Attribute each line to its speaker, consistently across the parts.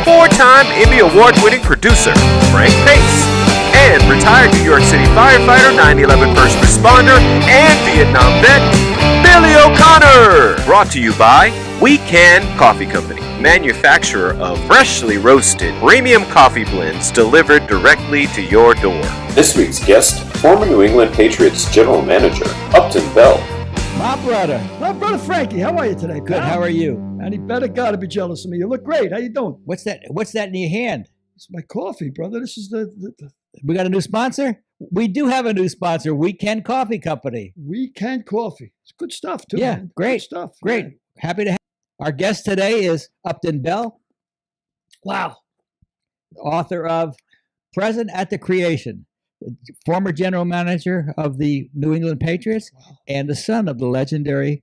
Speaker 1: four-time Emmy Award-winning producer, Frank Pace, and retired New York City firefighter, 9/11 first responder, and Vietnam vet, Billy O'Connor. Brought to you by We Can Coffee Company, manufacturer of freshly roasted premium coffee blends delivered directly to your door.
Speaker 2: This week's guest, former New England Patriots general manager, Upton Bell.
Speaker 3: My brother Frankie, how are you today?
Speaker 4: Good, how are you?
Speaker 3: And he better gotta be jealous of me. You look great. How you doing?
Speaker 4: What's that in your hand?
Speaker 3: It's my coffee, brother. This is the
Speaker 4: We got a new sponsor? We do have a new sponsor, We Can Coffee Company.
Speaker 3: We Can Coffee. It's good stuff, too.
Speaker 4: Yeah,
Speaker 3: man.
Speaker 4: great
Speaker 3: Good stuff.
Speaker 4: Great.
Speaker 3: Man.
Speaker 4: Happy to have our guest today is Upton Bell.
Speaker 3: Wow.
Speaker 4: Author of Present at the Creation, former general manager of the New England Patriots, and the son of the legendary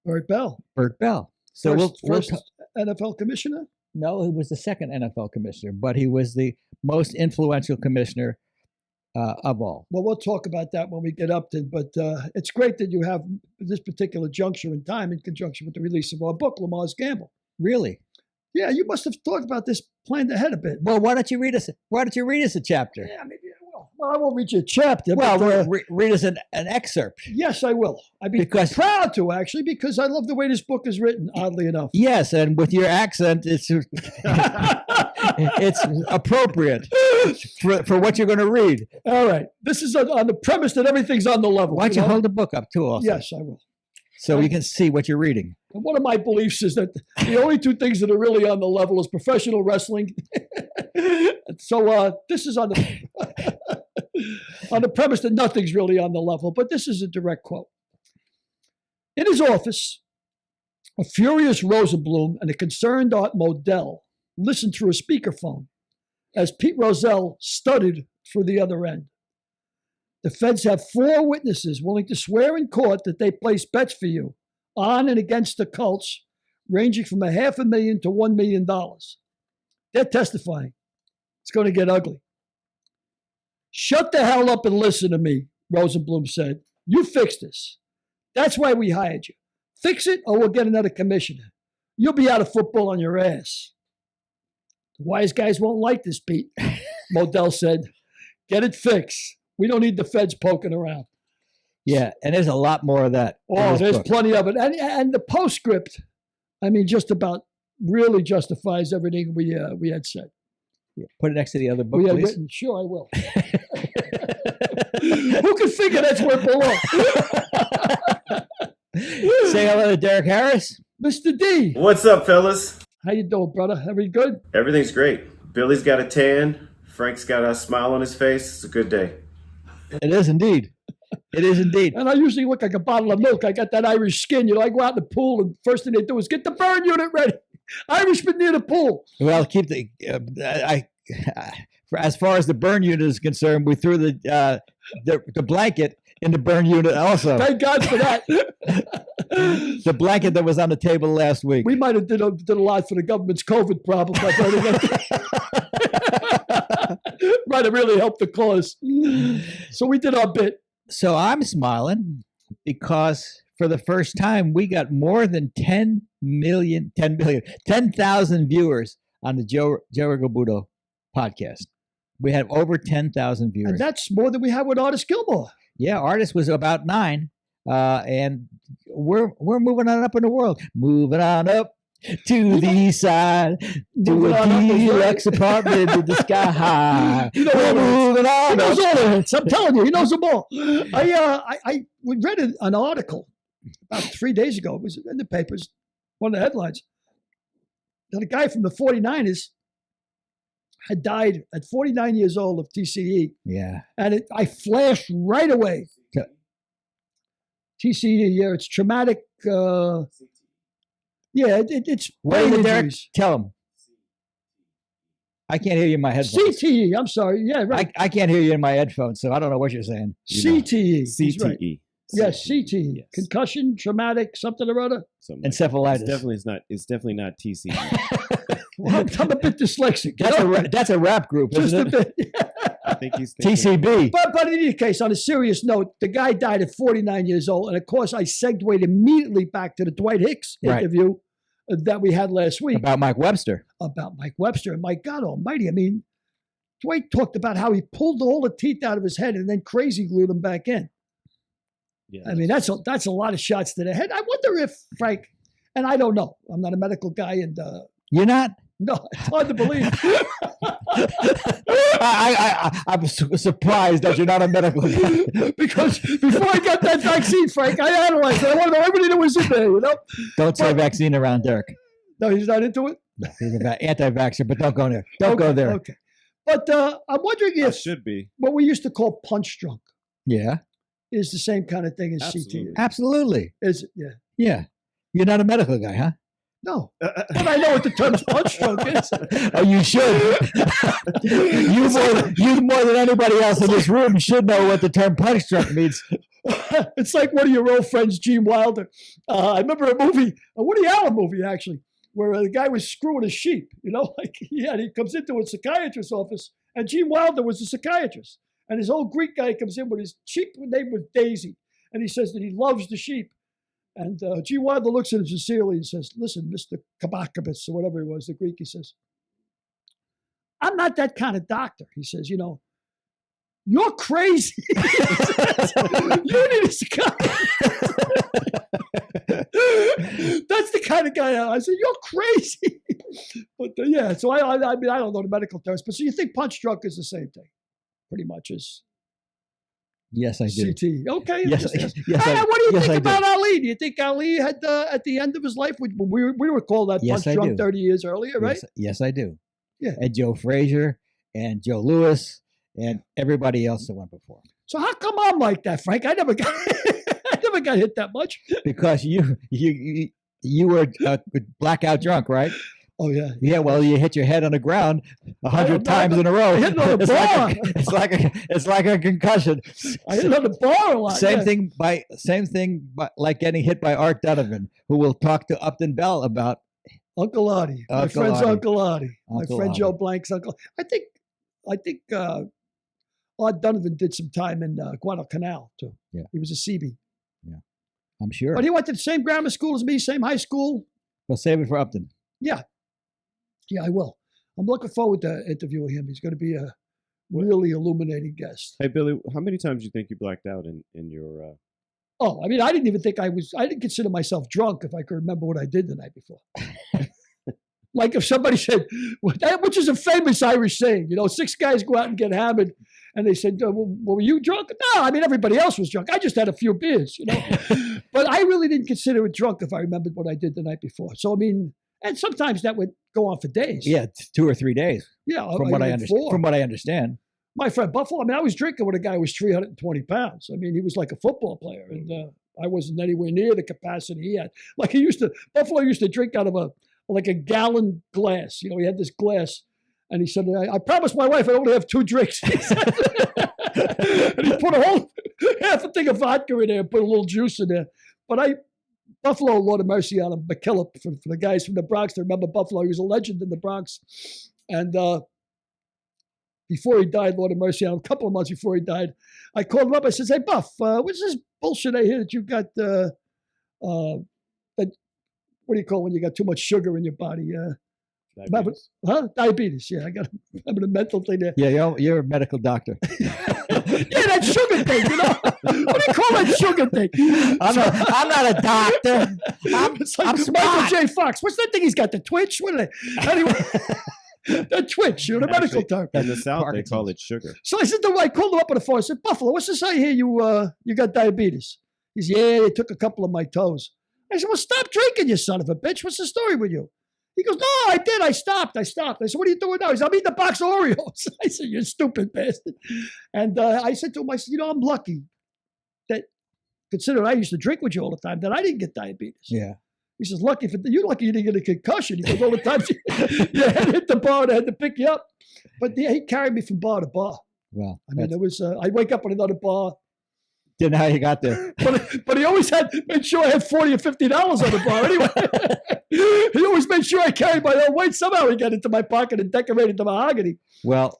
Speaker 3: Bert Bell.
Speaker 4: Bert Bell. So
Speaker 3: first NFL commissioner?
Speaker 4: No, he was the second NFL commissioner, but he was the most influential commissioner of all.
Speaker 3: Well, we'll talk about that when we get up to, but it's great that you have this particular juncture in time in conjunction with the release of our book, Lamar's Gamble.
Speaker 4: Really?
Speaker 3: Yeah, you must have thought about this, planned ahead a bit.
Speaker 4: Well, why don't you read us a chapter?
Speaker 3: Yeah, maybe I will. Well, I won't read you a chapter.
Speaker 4: Well,
Speaker 3: but,
Speaker 4: read us an excerpt.
Speaker 3: Yes, I will. I'd be proud to, actually, because I love the way this book is written, oddly enough.
Speaker 4: Yes, and with your accent, it's it's appropriate for what you're going to read.
Speaker 3: All right. This is on the premise that everything's on the level.
Speaker 4: Why don't you hold the book up, too, also?
Speaker 3: Yes, I will.
Speaker 4: So you can see what you're reading.
Speaker 3: And one of my beliefs is that the only two things that are really on the level is professional wrestling. So this is on the on the premise that nothing's really on the level. But this is a direct quote. In his office, a furious Rosenblum and a concerned Art Modell listened through a speakerphone as Pete Rozelle stuttered through the other end. The feds have 4 witnesses willing to swear in court that they placed bets for you on and against the cults, ranging from $500,000 to $1 million. They're testifying. It's going to get ugly. Shut the hell up and listen to me, Rosenblum said. You fix this. That's why we hired you. Fix it or we'll get another commissioner. You'll be out of football on your ass. The wise guys won't like this, Pete, Modell said. Get it fixed. We don't need the feds poking around.
Speaker 4: Yeah, and there's a lot more of that.
Speaker 3: Oh, there's plenty of it. And the postscript, I mean, just about really justifies everything we had said.
Speaker 4: Yeah. Put it next to the other book,
Speaker 3: we had
Speaker 4: please.
Speaker 3: Written. Sure, I will. Who could figure that's where it belongs?
Speaker 4: Say hello to Derek Harris.
Speaker 3: Mr. D.
Speaker 5: What's up, fellas?
Speaker 3: How you doing, brother? Everything good?
Speaker 5: Everything's great. Billy's got a tan. Frank's got a smile on his face. It's a good day.
Speaker 4: It is indeed. It is indeed.
Speaker 3: And I usually look like a bottle of milk. I got that Irish skin. You know, I go out in the pool, and first thing they do is get the burn unit ready. Irishman near the pool.
Speaker 4: Well, keep the as far as the burn unit is concerned, we threw the blanket in the burn unit also.
Speaker 3: Thank God for that.
Speaker 4: The blanket that was on the table last week.
Speaker 3: We might have did a lot for the government's COVID problem. Might have really helped the cause. So we did our bit.
Speaker 4: So I'm smiling because for the first time, we got more than 10,000 viewers on the Joe Rigobudo podcast. We had over 10,000 viewers.
Speaker 3: And that's more than we had with Artist Gilmore.
Speaker 4: Yeah, Artist was about 9. And we're moving on up in the world. Moving on up to the east side, to a deluxe apartment in the sky high.
Speaker 3: You know,
Speaker 4: moving on.
Speaker 3: He knows all of it. I'm telling you, he knows them all. I read an article about 3 days ago. It was in the papers, one of the headlines. That a guy from the 49ers had died at 49 years old of TCE.
Speaker 4: Yeah.
Speaker 3: And I flashed right away. TCE, yeah, it's traumatic. Yeah, it's brain injuries.
Speaker 4: Tell him. I can't hear you in my headphones.
Speaker 3: CTE, I'm sorry. Yeah, right.
Speaker 4: I can't hear you in my headphones, so I don't know what you're saying.
Speaker 3: CTE.
Speaker 5: CTE.
Speaker 3: Right. Yes, CTE. Yes. Concussion, traumatic, something or other.
Speaker 4: Encephalitis.
Speaker 5: It's definitely not TCE.
Speaker 3: Well, I'm a bit dyslexic.
Speaker 4: That's a rap group, isn't
Speaker 3: it?
Speaker 5: I think he's
Speaker 4: TCB.
Speaker 3: But in any case, on a serious note, the guy died at 49 years old. And of course, I segued immediately back to the Dwight Hicks interview that we had last week
Speaker 4: About Mike Webster.
Speaker 3: about Mike Webster. And my God almighty, I mean, Dwight talked about how he pulled all the teeth out of his head and then crazy glued them back in.
Speaker 6: Yeah,
Speaker 3: I mean, that's a lot of shots to the head. I wonder if Frank, and I don't know, I'm not a medical guy, and
Speaker 4: You're not?
Speaker 3: no, it's hard to believe.
Speaker 4: I'm surprised that you're not a medical guy.
Speaker 3: Because before I got that vaccine, Frank, I analyzed it. I want to know everything that was in there, you know?
Speaker 4: Don't say vaccine around Dirk.
Speaker 3: No, he's not into it?
Speaker 4: No, he's an anti-vaxxer, but don't go there. Don't go there.
Speaker 3: Okay. But I'm wondering
Speaker 6: I
Speaker 3: if
Speaker 6: should be.
Speaker 3: what we used to call punch drunk
Speaker 4: Yeah,
Speaker 3: is the same kind of thing as
Speaker 6: Absolutely.
Speaker 3: CT.
Speaker 4: absolutely.
Speaker 3: Is it? Yeah.
Speaker 4: Yeah. You're not a medical guy, huh?
Speaker 3: No. But I know what the term punch drunk is.
Speaker 4: Oh, you should. you more than anybody else in this room should know what the term punch drunk means.
Speaker 3: It's like one of your old friends, Gene Wilder. I remember a movie, a Woody Allen movie, actually, where the guy was screwing a sheep, you know, like he comes into a psychiatrist's office, and Gene Wilder was a psychiatrist. And this old Greek guy comes in with his sheep name was Daisy, and he says that he loves the sheep. And Gene Wilder looks at him sincerely and says, listen, Mr. Kabakabis, or whatever he was, the Greek, he says, I'm not that kind of doctor. He says, you know, you're crazy. You need a psychiatrist. That's the kind of guy I said, you're crazy. But yeah, so I mean, I don't know the medical terms, but so you think punch drunk is the same thing, pretty much as
Speaker 4: Yes, I do.
Speaker 3: CT. Okay.
Speaker 4: Yes,
Speaker 3: yes.
Speaker 4: yes,
Speaker 3: Hey,
Speaker 4: I-
Speaker 3: what do you
Speaker 4: yes,
Speaker 3: think
Speaker 4: I do.
Speaker 3: about Ali? Do you think Ali had, at the end of his life, we were called that
Speaker 4: Yes,
Speaker 3: punch
Speaker 4: I
Speaker 3: drunk
Speaker 4: do.
Speaker 3: 30 years earlier, right?
Speaker 4: Yes, I do.
Speaker 3: Yeah.
Speaker 4: And Joe Frazier and Joe Lewis and everybody else that went before.
Speaker 3: So how come I'm like that, Frank? I never got, I never got hit that much.
Speaker 4: Because you were blackout drunk, right?
Speaker 3: Oh yeah.
Speaker 4: Yeah, well, you hit your head on the ground 100 times in a row.
Speaker 3: I hit it on the
Speaker 4: It's like a concussion.
Speaker 3: I hit on the bar a lot.
Speaker 4: Same
Speaker 3: yeah.
Speaker 4: thing like getting hit by Art Donovan, who will talk to Upton Bell about.
Speaker 3: Uncle Artie, my
Speaker 4: Uncle
Speaker 3: friend's
Speaker 4: Artie.
Speaker 3: Uncle Artie, my
Speaker 4: Uncle
Speaker 3: friend
Speaker 4: Artie.
Speaker 3: Joe Blank's uncle. I think Art Donovan did some time in Guadalcanal too.
Speaker 4: Yeah.
Speaker 3: He was a CB,
Speaker 4: I'm sure.
Speaker 3: but he went to the same grammar school as me, same high school.
Speaker 4: We'll save it for Upton.
Speaker 3: Yeah, I will. I'm looking forward to interviewing him. He's going to be a really illuminating guest.
Speaker 6: Hey, Billy, how many times do you think you blacked out in your?
Speaker 3: Oh, I mean, I didn't even think I didn't consider myself drunk if I could remember what I did the night before. Like if somebody said, which is a famous Irish saying, you know, 6 guys go out and get hammered, and they said, well, were you drunk? No, I mean, everybody else was drunk. I just had a few beers, you know. But I really didn't consider it drunk if I remembered what I did the night before. So, I mean, and sometimes that would go on for days.
Speaker 4: Yeah, 2 or 3 days.
Speaker 3: Yeah.
Speaker 4: From what I
Speaker 3: even
Speaker 4: understand.
Speaker 3: 4.
Speaker 4: From what I understand.
Speaker 3: My friend Buffalo, I mean, I was drinking when a guy was 320 pounds. I mean, he was like a football player, and I wasn't anywhere near the capacity he had. Like Buffalo used to drink out of a gallon glass. You know, he had this glass, and he said, I promised my wife I'd only have 2 drinks. He said. And he put a whole half a thing of vodka in there and put a little juice in there. But Buffalo, Lord of mercy on him, McKillop, for the guys from the Bronx that remember Buffalo, he was a legend in the Bronx. And before he died, Lord of mercy on him, a couple of months before he died, I called him up. I said, hey, Buff, what's this bullshit I hear that you got, what do you call when you got too much sugar in your body?
Speaker 6: Diabetes?
Speaker 3: Diabetes. Yeah, I got a mental thing there.
Speaker 4: Yeah, you're a medical doctor.
Speaker 3: Yeah, that sugar thing, you know? What do you call that sugar thing?
Speaker 4: I'm not a doctor.
Speaker 3: It's like
Speaker 4: I'm
Speaker 3: Michael
Speaker 4: smart.
Speaker 3: J. Fox. What's that thing he's got? The twitch? What are they? Anyway, the twitch, you know, the medical term.
Speaker 6: In the South, they
Speaker 4: Parkinson's.
Speaker 6: call it sugar.
Speaker 3: So I said to him, I called him up on the phone. I said, Buffalo, what's this I hear you got diabetes? He said, yeah, they took a couple of my toes. I said, well, stop drinking, you son of a bitch. What's the story with you? He goes, no, I did. I stopped. I said, what are you doing now? He said, I'm eating a box of Oreos. I said, you stupid bastard. And I said to him, I said, you know, I'm lucky that, considering I used to drink with you all the time, that I didn't get diabetes.
Speaker 4: Yeah.
Speaker 3: He says, you're lucky you didn't get a concussion. He goes, all the times you had to hit the bar and I had to pick you up. But yeah, he carried me from bar to bar.
Speaker 4: Well,
Speaker 3: I mean, there was, I'd wake up at another bar,
Speaker 4: didn't know how you got there.
Speaker 3: but he always made sure I had $40 or $50 on the bar anyway. He always made sure I carried my own weight. Somehow he got into my pocket and decorated the mahogany.
Speaker 4: Well,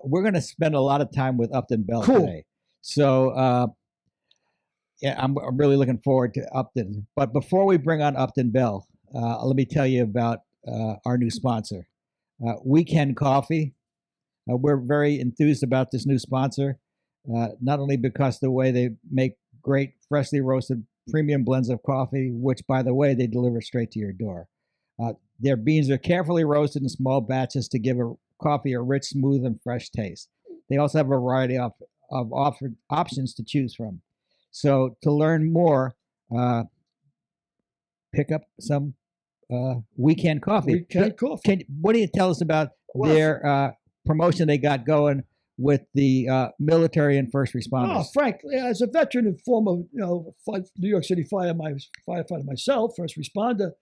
Speaker 4: we're going to spend a lot of time with Upton Bell
Speaker 3: Cool.
Speaker 4: today. So, yeah, I'm really looking forward to Upton. But before we bring on Upton Bell, let me tell you about our new sponsor, Weekend Coffee. We're very enthused about this new sponsor, not only because the way they make great freshly roasted premium blends of coffee, which, by the way, they deliver straight to your door. Their beans are carefully roasted in small batches to give coffee a rich, smooth, and fresh taste. They also have a variety of options to choose from. So to learn more, pick up some Weekend Coffee.
Speaker 3: Weekend Coffee.
Speaker 4: What do you tell us about their promotion they got going with the military and first responders?
Speaker 3: Oh, Frank, as a veteran and former, New York City firefighter myself, first responder,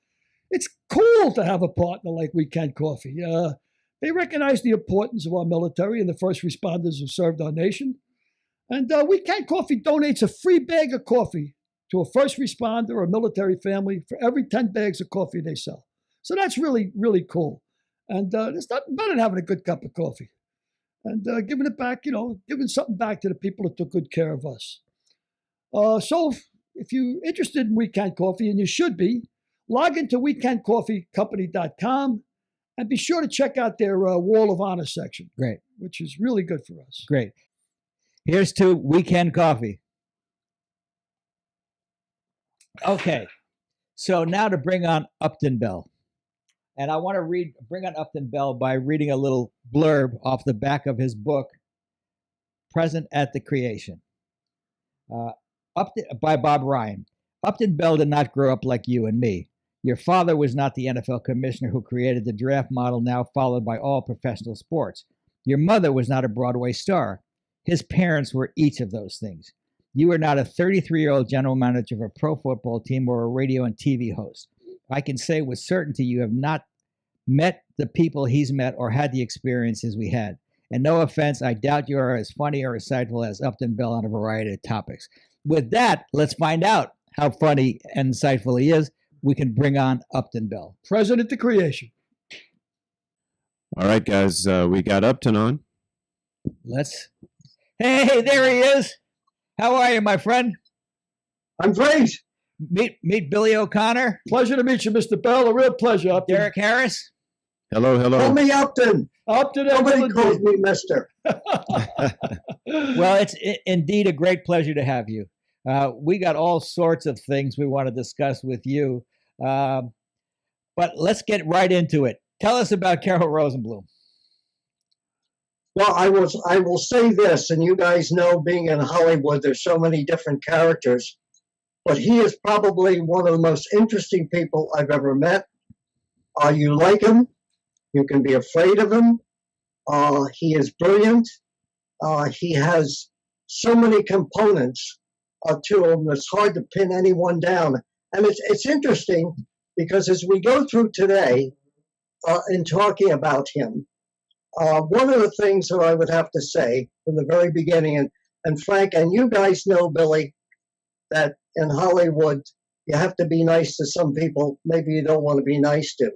Speaker 3: it's cool to have a partner like Weekend Coffee. They recognize the importance of our military and the first responders who served our nation. And Weekend Coffee donates a free bag of coffee to a first responder or military family for every 10 bags of coffee they sell. So that's really, really cool. And there's nothing better than having a good cup of coffee and giving it back, giving something back to the people that took good care of us. So if you're interested in Weekend Coffee, and you should be, log into weekendcoffeecompany.com and be sure to check out their Wall of Honor section.
Speaker 4: Great.
Speaker 3: Which is really good for us.
Speaker 4: Great. Here's to Weekend Coffee. Okay. So now to bring on Upton Bell. And I want to bring on Upton Bell by reading a little blurb off the back of his book, Present at the Creation, by Bob Ryan. Upton Bell did not grow up like you and me. Your father was not the NFL commissioner who created the draft model now followed by all professional sports. Your mother was not a Broadway star. His parents were each of those things. You are not a 33-year-old general manager of a pro football team or a radio and TV host. I can say with certainty you have not met the people he's met or had the experiences we had. And no offense, I doubt you are as funny or insightful as Upton Bell on a variety of topics. With that, let's find out how funny and insightful he is. We can bring on Upton Bell.
Speaker 3: Present at the Creation.
Speaker 6: All right, guys, we got Upton on.
Speaker 4: Hey, there he is. How are you, my friend?
Speaker 7: I'm great.
Speaker 4: Meet Billy O'Connor.
Speaker 3: Pleasure to meet you, Mr. Bell. A real pleasure. Upton.
Speaker 4: Derek Harris.
Speaker 6: Hello.
Speaker 7: Call me Upton.
Speaker 3: Upton.
Speaker 7: Nobody calls me Mister.
Speaker 4: Well, it's indeed a great pleasure to have you. We got all sorts of things we want to discuss with you, but let's get right into it. Tell us about Carroll Rosenblum.
Speaker 7: Well, I will say this, and you guys know, being in Hollywood, there's so many different characters, but he is probably one of the most interesting people I've ever met. You like him, you can be afraid of him. He is brilliant. He has so many components to him. It's hard to pin anyone down. And it's interesting because as we go through today in talking about him, one of the things that I would have to say from the very beginning, and Frank, and you guys know, Billy, that in Hollywood, you have to be nice to some people maybe you don't want to be nice to.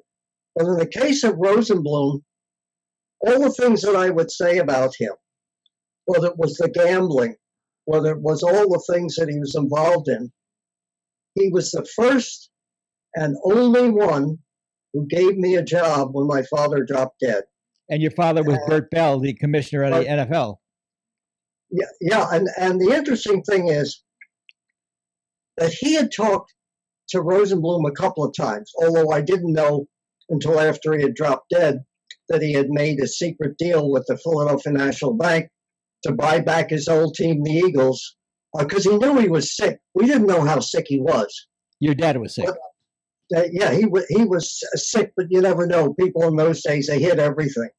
Speaker 7: But in the case of Rosenblum, all the things that I would say about him, whether it was the gambling, whether it was all the things that he was involved in, he was the first and only one who gave me a job when my father dropped dead.
Speaker 4: And your father was Bert Bell, the commissioner of the NFL.
Speaker 7: Yeah, and the interesting thing is that he had talked to Rosenblum a couple of times, although I didn't know until after he had dropped dead that he had made a secret deal with the Philadelphia National Bank to buy back his old team, the Eagles, because he knew he was sick. We didn't know how sick he was.
Speaker 4: Your dad was sick.
Speaker 7: But, yeah, he was sick, but you never know. People in those days, they hid everything.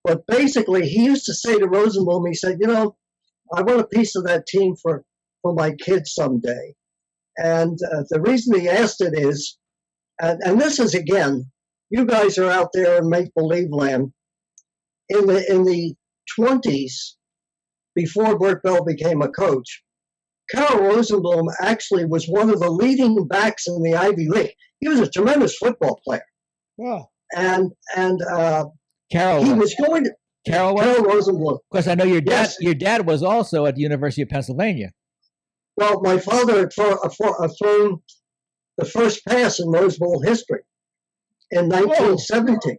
Speaker 7: But basically, he used to say to Rosenblum, he said, I want a piece of that team for my kids someday. And the reason he asked it is, and this is, again, you guys are out there in make-believe land. In the 20s, before Bert Bell became a coach, Carroll Rosenblum actually was one of the leading backs in the Ivy League. He was a tremendous football player.
Speaker 3: Wow.
Speaker 7: And
Speaker 4: Carroll
Speaker 7: he was going to
Speaker 4: Carroll
Speaker 7: Rosenblum.
Speaker 4: Because I know your dad.
Speaker 7: Yes.
Speaker 4: Your dad was also at the University of Pennsylvania.
Speaker 7: Well, my father had a firm the first pass in Rose Bowl history in 1970,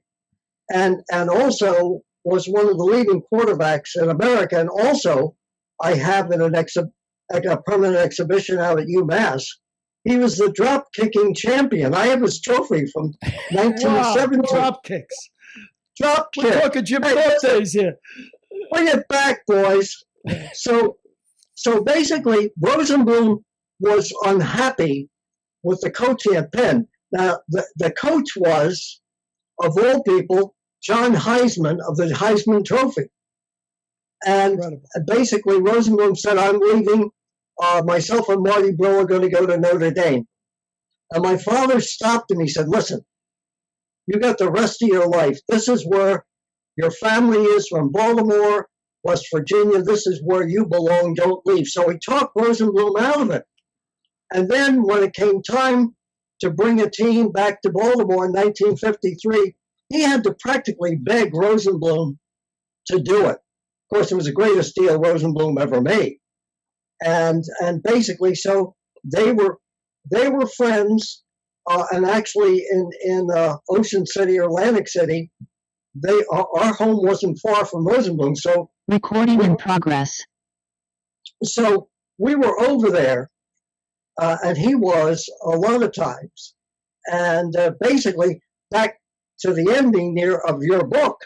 Speaker 7: and also was one of the leading quarterbacks in America. And also, I have in a permanent exhibition out at UMass. He was the drop kicking champion. I have his trophy from 1970.
Speaker 3: Wow, drop kicks.
Speaker 7: Drop
Speaker 3: We're
Speaker 7: kick.
Speaker 3: talking Jim Thorpe days here.
Speaker 7: Bring it back, boys. So basically, Rosenblum was unhappy with the coach he had Penn. Now, the coach was, of all people, John Heisman of the Heisman Trophy. And
Speaker 3: Incredible.
Speaker 7: basically, Rosenblum said, I'm leaving. Myself and Marty Brill are going to go to Notre Dame. And my father stopped him. He said, listen, you got the rest of your life. This is where your family is from Baltimore, West Virginia. This is where you belong. Don't leave. So he talked Rosenblum out of it. And then when it came time to bring a team back to Baltimore in 1953, he had to practically beg Rosenblum to do it. Of course, it was the greatest deal Rosenblum ever made. And basically, so they were friends. And actually, in Ocean City or Atlantic City, our home wasn't far from Rosenblum. So
Speaker 8: recording in progress.
Speaker 7: So we were over there, and he was a lot of times. And basically, back to the ending here of your book,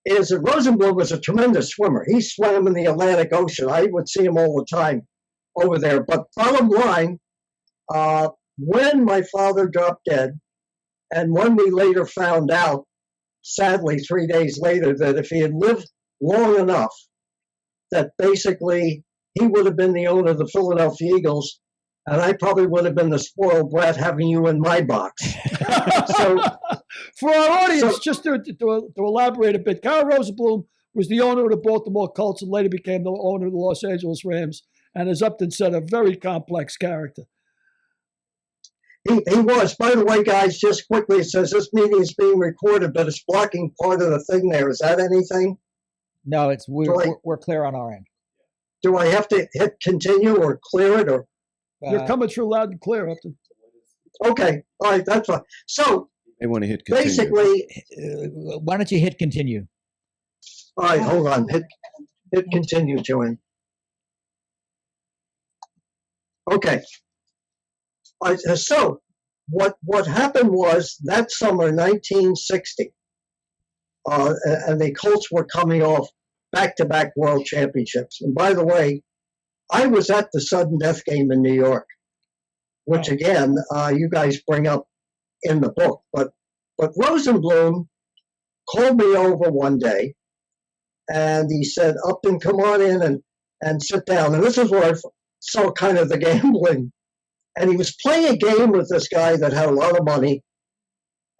Speaker 7: is that Rosenblum was a tremendous swimmer. He swam in the Atlantic Ocean. I would see him all the time over there. But bottom line, when my father dropped dead, and when we later found out, sadly 3 days later, that if he had lived long enough, that basically he would have been the owner of the Philadelphia Eagles, and I probably would have been the spoiled brat having you in my box. So,
Speaker 3: for our audience, just to elaborate a bit, Carl Rosenblum was the owner of the Baltimore Colts and later became the owner of the Los Angeles Rams, and as Upton said, a very complex character.
Speaker 7: He was. By the way, guys, just quickly, it says this meeting is being recorded, but it's blocking part of the thing there. Is that anything?
Speaker 4: No, we're clear on our end.
Speaker 7: Do I have to hit continue or clear it? Or
Speaker 3: You're coming through loud and clear, Upton.
Speaker 7: okay, all right, that's fine. So
Speaker 6: They want to hit continue.
Speaker 7: basically,
Speaker 4: Why don't you hit continue?
Speaker 7: all right, hold on. Hit continue, Joanne. Okay. So what happened was that summer, 1960, and the Colts were coming off back-to-back world championships. And by the way, I was at the sudden death game in New York, which again, you guys bring up in the book. But Rosenblum called me over one day, and he said, Upton, come on in and sit down. And this is where I saw kind of the gambling. And he was playing a game with this guy that had a lot of money,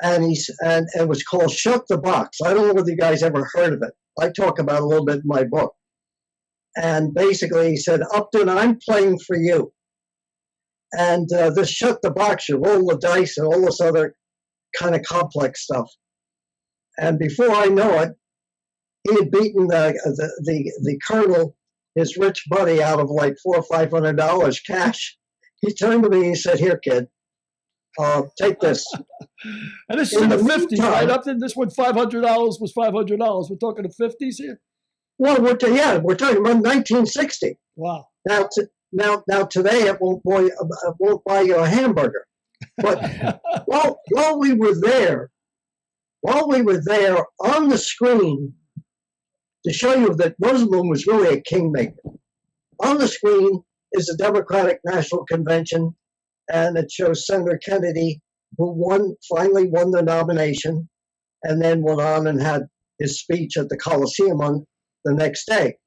Speaker 7: and it was called Shut the Box. I don't know whether you guys ever heard of it. I talk about it a little bit in my book. And basically he said, Upton, I'm playing for you. And this Shut the Box, you roll the dice and all this other kind of complex stuff. And before I know it, he had beaten the colonel, his rich buddy, out of like $400 or $500 cash. He turned to me and he said, here, kid, take this.
Speaker 3: And this is in the 50s, right, Upton? This one, $500 was $500. We're talking the 50s here?
Speaker 7: Well, we're talking about 1960.
Speaker 3: Wow.
Speaker 7: Now today it won't buy you a hamburger. But while we were there on the screen, to show you that Rosenblum was really a kingmaker, on the screen is the Democratic National Convention, and it shows Senator Kennedy, who finally won the nomination, and then went on and had his speech at the Coliseum on the next day.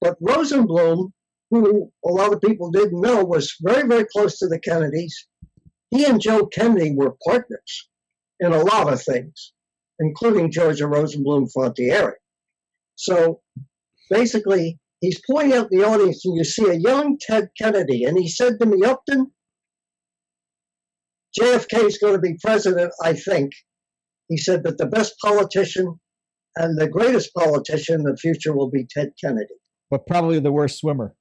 Speaker 7: But Rosenblum, who a lot of people didn't know, was very, very close to the Kennedys. He and Joe Kennedy were partners in a lot of things, including Georgia Rosenblum Frontiere. So basically, he's pointing out in the audience, and you see a young Ted Kennedy, and he said to me, Upton, JFK is going to be president, I think. He said, but the best politician and the greatest politician in the future will be Ted Kennedy.
Speaker 4: But probably the worst swimmer.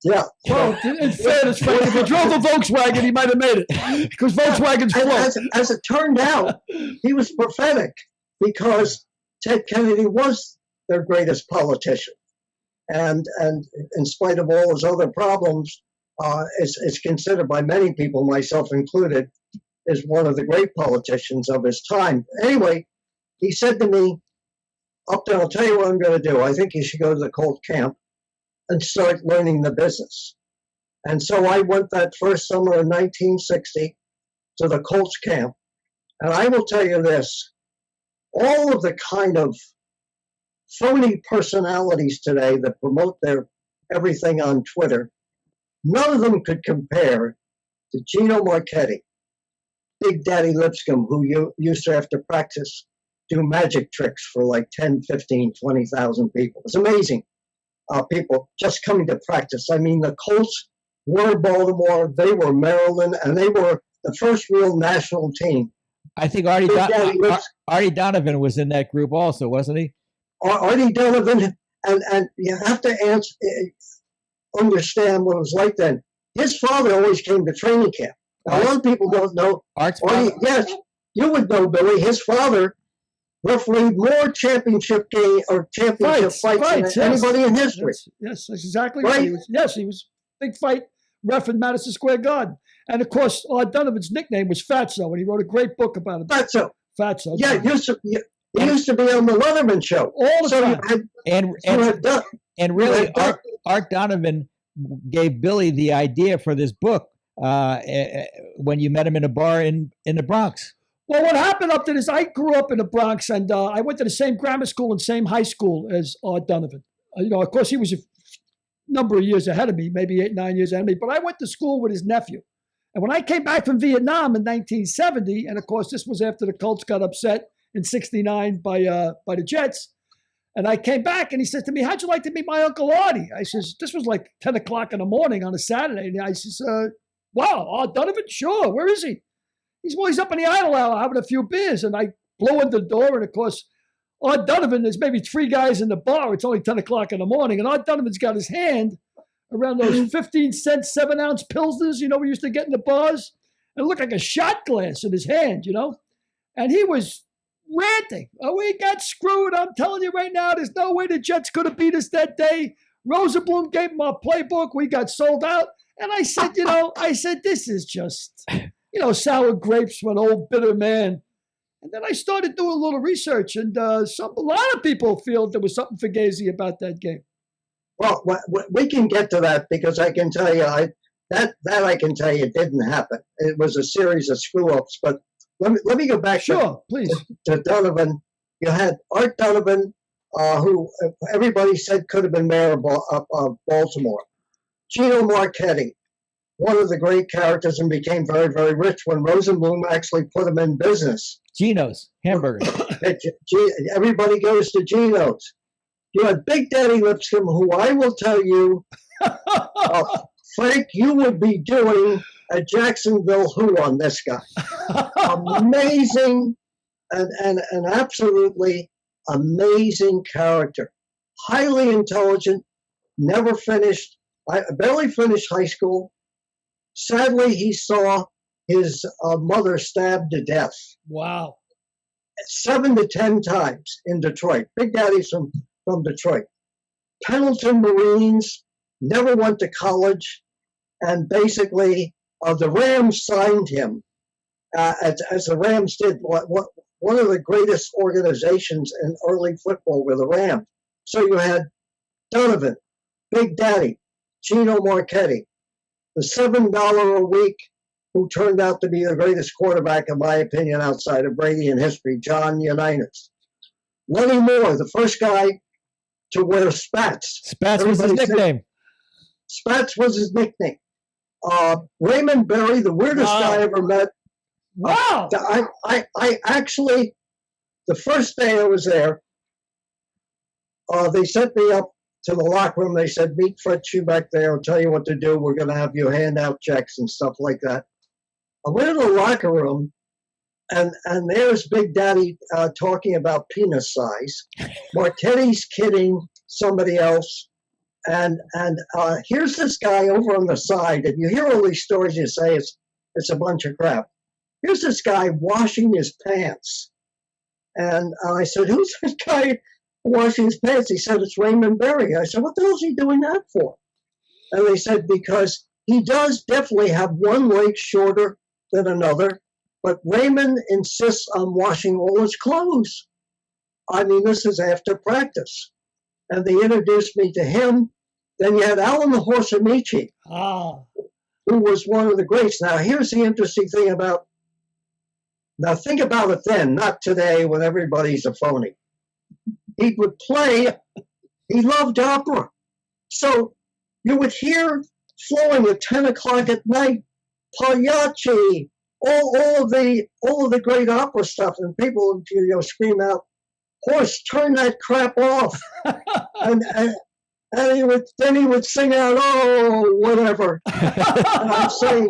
Speaker 7: Yeah.
Speaker 3: Well, in fairness, Frank, if he drove a Volkswagen, he might have made it because Volkswagens float.
Speaker 7: As it turned out, he was prophetic because Ted Kennedy was their greatest politician. And in spite of all his other problems, is considered by many people, myself included, as one of the great politicians of his time. Anyway, he said to me, Upton, I'll tell you what I'm going to do. I think you should go to the Colt camp and start learning the business. And so I went that first summer in 1960 to the Colts camp. And I will tell you this, all of the kind of phony personalities today that promote their everything on Twitter, none of them could compare to Gino Marchetti, Big Daddy Lipscomb, who used to have to practice, do magic tricks for like 10, 15, 20,000 people. It's amazing. People just coming to practice. I mean, the Colts were Baltimore, they were Maryland, and they were the first real national team.
Speaker 4: I think Artie Donovan was in that group also, wasn't he?
Speaker 7: Artie Donovan, and you have to understand what it was like then. His father always came to training camp. Now, a lot of people don't know. Artie, yes, you would know, Billy. His father refereed more championship fights than anybody in history.
Speaker 3: Yes, that's exactly right. He was big fight ref in Madison Square Garden. And of course, Donovan's nickname was Fatso, and he wrote a great book about it. Fatso. Yeah, he used to be on the Letterman show all the
Speaker 4: time. And really, Art Donovan gave Billy the idea for this book when you met him in a bar in the Bronx.
Speaker 3: Well, what happened up there is I grew up in the Bronx, and I went to the same grammar school and same high school as Art Donovan. Of course, he was a number of years ahead of me, maybe 8, 9 years ahead of me, but I went to school with his nephew. And when I came back from Vietnam in 1970, and of course, this was after the Colts got upset in '69 by the Jets, and I came back, and he said to me, "How'd you like to meet my Uncle Artie?" I says, this was like 10 o'clock in the morning on a Saturday. And I says, wow, Art Donovan? Sure, where is he? He's up in the idle hour having a few beers. And I blow in the door, and of course, Art Donovan, there's maybe 3 guys in the bar. It's only 10 o'clock in the morning, and Art Donovan's got his hand around those 15-cent 7-ounce Pilsners, we used to get in the bars. And it looked like a shot glass in his hand, And he was ranting. Oh, we got screwed. I'm telling you right now, there's no way the Jets could have beat us that day. Rosenblum gave him our playbook. We got sold out. And I said, this is just, sour grapes from an old bitter man. And then I started doing a little research, and a lot of people feel there was something fugazi about that game.
Speaker 7: Well, we can get to that because I can tell you that I can tell you didn't happen. It was a series of screw-ups. But let me go back.
Speaker 3: Sure, please.
Speaker 7: To Donovan. You had Art Donovan, who everybody said could have been mayor of Baltimore. Gino Marchetti, one of the great characters, and became very, very rich when Rosenblum actually put him in business.
Speaker 4: Gino's hamburgers.
Speaker 7: Everybody goes to Gino's. You had Big Daddy Lipscomb, who I will tell you, Frank, you would be doing a Jacksonville Who on this guy. Amazing and absolutely amazing character. Highly intelligent, never finished, barely finished high school. Sadly, he saw his mother stabbed to death.
Speaker 3: Wow.
Speaker 7: 7 to 10 times in Detroit. Big Daddy's from Detroit. Pendleton Marines, never went to college, and basically the Rams signed him, as the Rams did. One of the greatest organizations in early football were the Rams. So you had Donovan, Big Daddy, Gino Marchetti, the $7 a week, who turned out to be the greatest quarterback, in my opinion, outside of Brady in history, John Unitas. Lenny Moore, the first guy to wear spats.
Speaker 4: Spats was his nickname.
Speaker 7: Spats was his nickname. Raymond Berry, the weirdest guy I ever met.
Speaker 3: Wow.
Speaker 7: I actually, the first day I was there, they sent me up to the locker room. They said, meet Fred Shue back there. I'll tell you what to do. We're going to have you hand out checks and stuff like that. I went in the locker room, and there's Big Daddy talking about penis size. Marchetti's kidding somebody else. And here's this guy over on the side, and you hear all these stories, you say it's a bunch of crap. Here's this guy washing his pants. And I said, who's this guy washing his pants? He said, it's Raymond Berry. I said, what the hell is he doing that for? And they said, because he does definitely have one leg shorter than another, but Raymond insists on washing all his clothes. I mean, this is after practice. And they introduced me to him. Then you had Alan the Horse Amici, who was one of the greats. Now, here's the interesting thing about, now think about it then, not today when everybody's a phony. He would play, he loved opera. So you would hear flowing at 10 o'clock at night, Pagliacci, all of the great opera stuff, and people would scream out, "Horse, turn that crap off!" and he would sing out, "Oh, whatever." And I'm saying,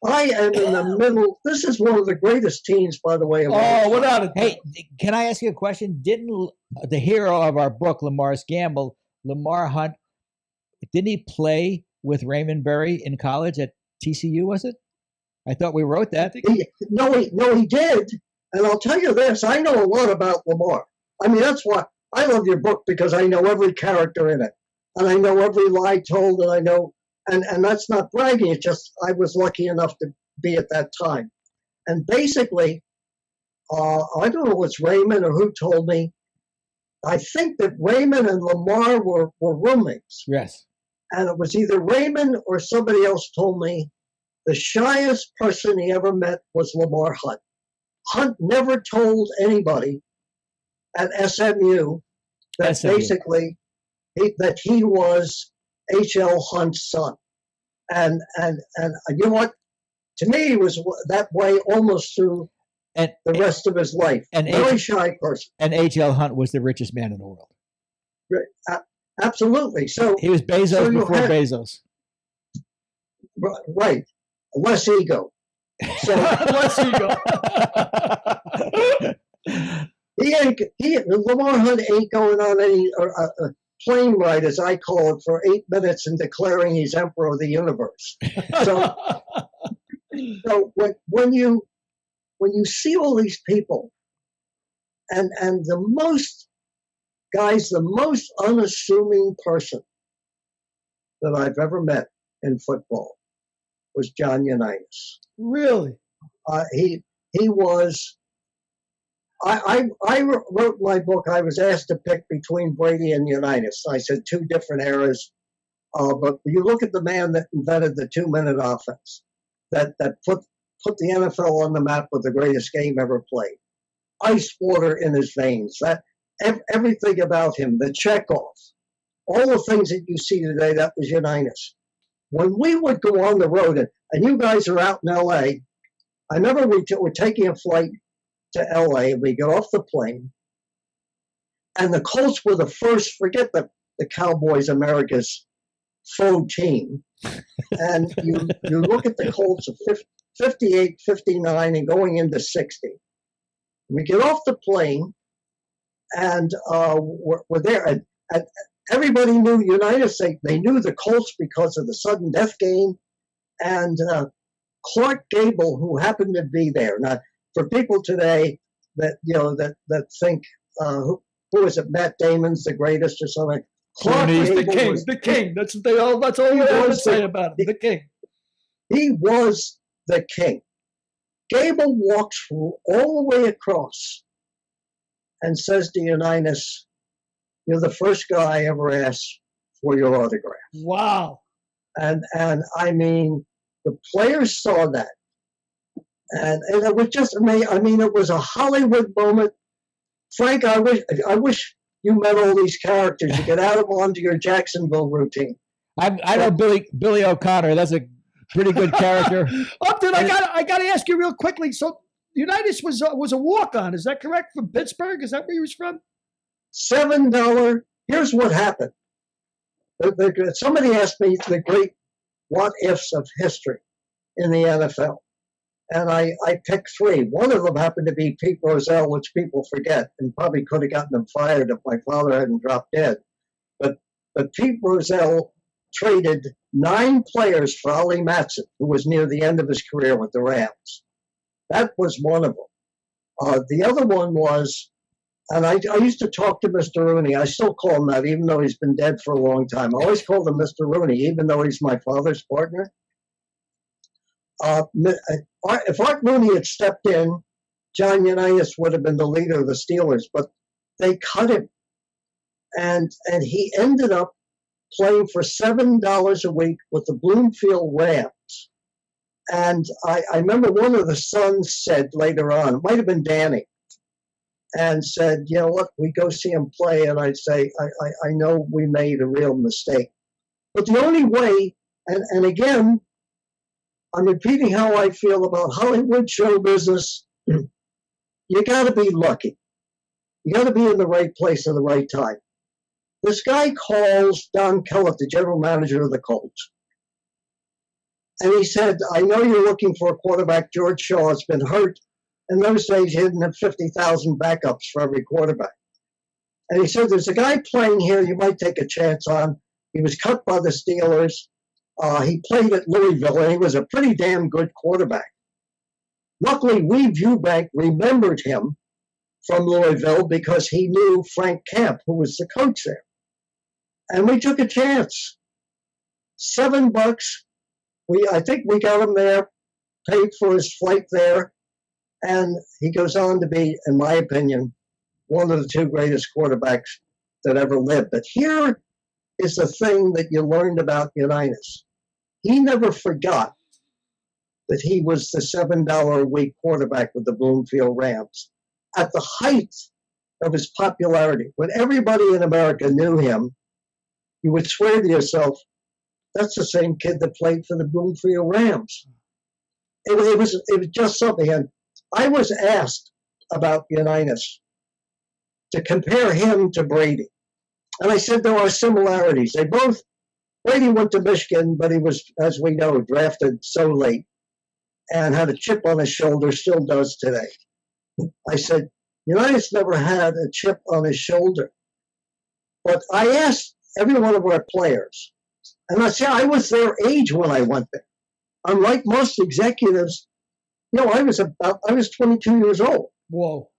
Speaker 7: I am in the middle. This is one of the greatest teams, by the way.
Speaker 3: Without it.
Speaker 4: Hey, can I ask you a question? Didn't the hero of our book, Lamar's Gamble, Lamar Hunt, didn't he play with Raymond Berry in college at TCU, was it? I thought we wrote that.
Speaker 7: No, he did. And I'll tell you this, I know a lot about Lamar. I mean, that's why I love your book, because I know every character in it. And I know every lie told, and I know, and that's not bragging, it's just I was lucky enough to be at that time. And basically, I don't know if it's Raymond or who told me, I think that Raymond and Lamar were roommates.
Speaker 4: Yes.
Speaker 7: And it was either Raymond or somebody else told me the shyest person he ever met was Lamar Hunt. Hunt never told anybody at SMU that basically that he was H.L. Hunt's son. And you know what? To me, he was that way almost through the rest of his life. And very shy person.
Speaker 4: And H.L. Hunt was the richest man in the world.
Speaker 7: Absolutely. So
Speaker 4: he was Bezos before Bezos.
Speaker 7: Right. Less ego. So
Speaker 3: less ego.
Speaker 7: Lamar Hunt ain't going on any plane ride, as I call it, for 8 minutes and declaring he's emperor of the universe. So, when you see all these people, and the most unassuming person that I've ever met in football was John Unitas.
Speaker 3: Really?
Speaker 7: He was. I wrote my book. I was asked to pick between Brady and Unitas. I said 2 different eras, but you look at the man that invented the 2-minute offense, that put the NFL on the map with the greatest game ever played. Ice water in his veins. That everything about him, the checkoff, all the things that you see today. That was Unitas. When we would go on the road, and you guys are out in L.A., I remember we're taking a flight to L.A., and we get off the plane, and the Colts were the first, forget the Cowboys, America's faux team, and you look at the Colts of 58, 59, and going into 60. We get off the plane, and we're there, and everybody knew Unitas. They knew the Colts because of the sudden death game, and Clark Gable, who happened to be there. Now, for people today that think who is it? Matt Damon's the greatest or something. Clark Gable
Speaker 3: the king. That's what they all. That's all you have to say about him. The king.
Speaker 7: He was the king. Gable walks all the way across and says to Unitas, "You're the first guy I ever asked for your autograph."
Speaker 3: Wow.
Speaker 7: And I mean, the players saw that. And it was just amazing. I mean, it was a Hollywood moment. Frank, I wish you met all these characters. You could add them onto your Jacksonville routine.
Speaker 4: I know Billy O'Connor. That's a pretty good character.
Speaker 3: Upton, I got to ask you real quickly. So Unitas was a walk-on. Is that correct? From Pittsburgh? Is that where he was from?
Speaker 7: $7. Here's what happened. Somebody asked me the great what-ifs of history in the NFL. And I picked 3. One of them happened to be Pete Rozelle, which people forget, and probably could have gotten him fired if my father hadn't dropped dead. But But Pete Rozelle traded 9 players for Ollie Matson, who was near the end of his career with the Rams. That was one of them. The other one was, and I used to talk to Mr. Rooney. I still call him that, even though he's been dead for a long time. I always called him Mr. Rooney, even though he's my father's partner. If Art Rooney had stepped in, John Unitas would have been the leader of the Steelers, but they cut him. And he ended up playing for $7 a week with the Bloomfield Rams. And I remember one of the sons said later on, it might have been Danny, and said, you know what, we go see him play, and I'd say, I know we made a real mistake. But the only way, and again, I'm repeating how I feel about Hollywood show business, you got to be lucky. You got to be in the right place at the right time. This guy calls Don Kellett, the general manager of the Colts. And he said, I know you're looking for a quarterback. George Shaw has been hurt. In those days, he didn't have 50,000 backups for every quarterback. And he said, there's a guy playing here you might take a chance on. He was cut by the Steelers. He played at Louisville, and he was a pretty damn good quarterback. Luckily, Weave Eubank remembered him from Louisville because he knew Frank Camp, who was the coach there. And we took a chance. $7. I think we got him there, paid for his flight there, and he goes on to be, in my opinion, one of the 2 greatest quarterbacks that ever lived. But here is the thing that you learned about Unitas. He never forgot that he was the $7 a week quarterback with the Bloomfield Rams. At the height of his popularity, when everybody in America knew him, you would swear to yourself, that's the same kid that played for the Bloomfield Rams. It was just something. And I was asked about Unitas to compare him to Brady. And I said there are similarities. Brady went to Michigan, but he was, as we know, drafted so late and had a chip on his shoulder, still does today. I said, Unitas never had a chip on his shoulder. But I asked every one of our players, and I said, I was their age when I went there. Unlike most executives, I was 22 years old.
Speaker 3: Whoa.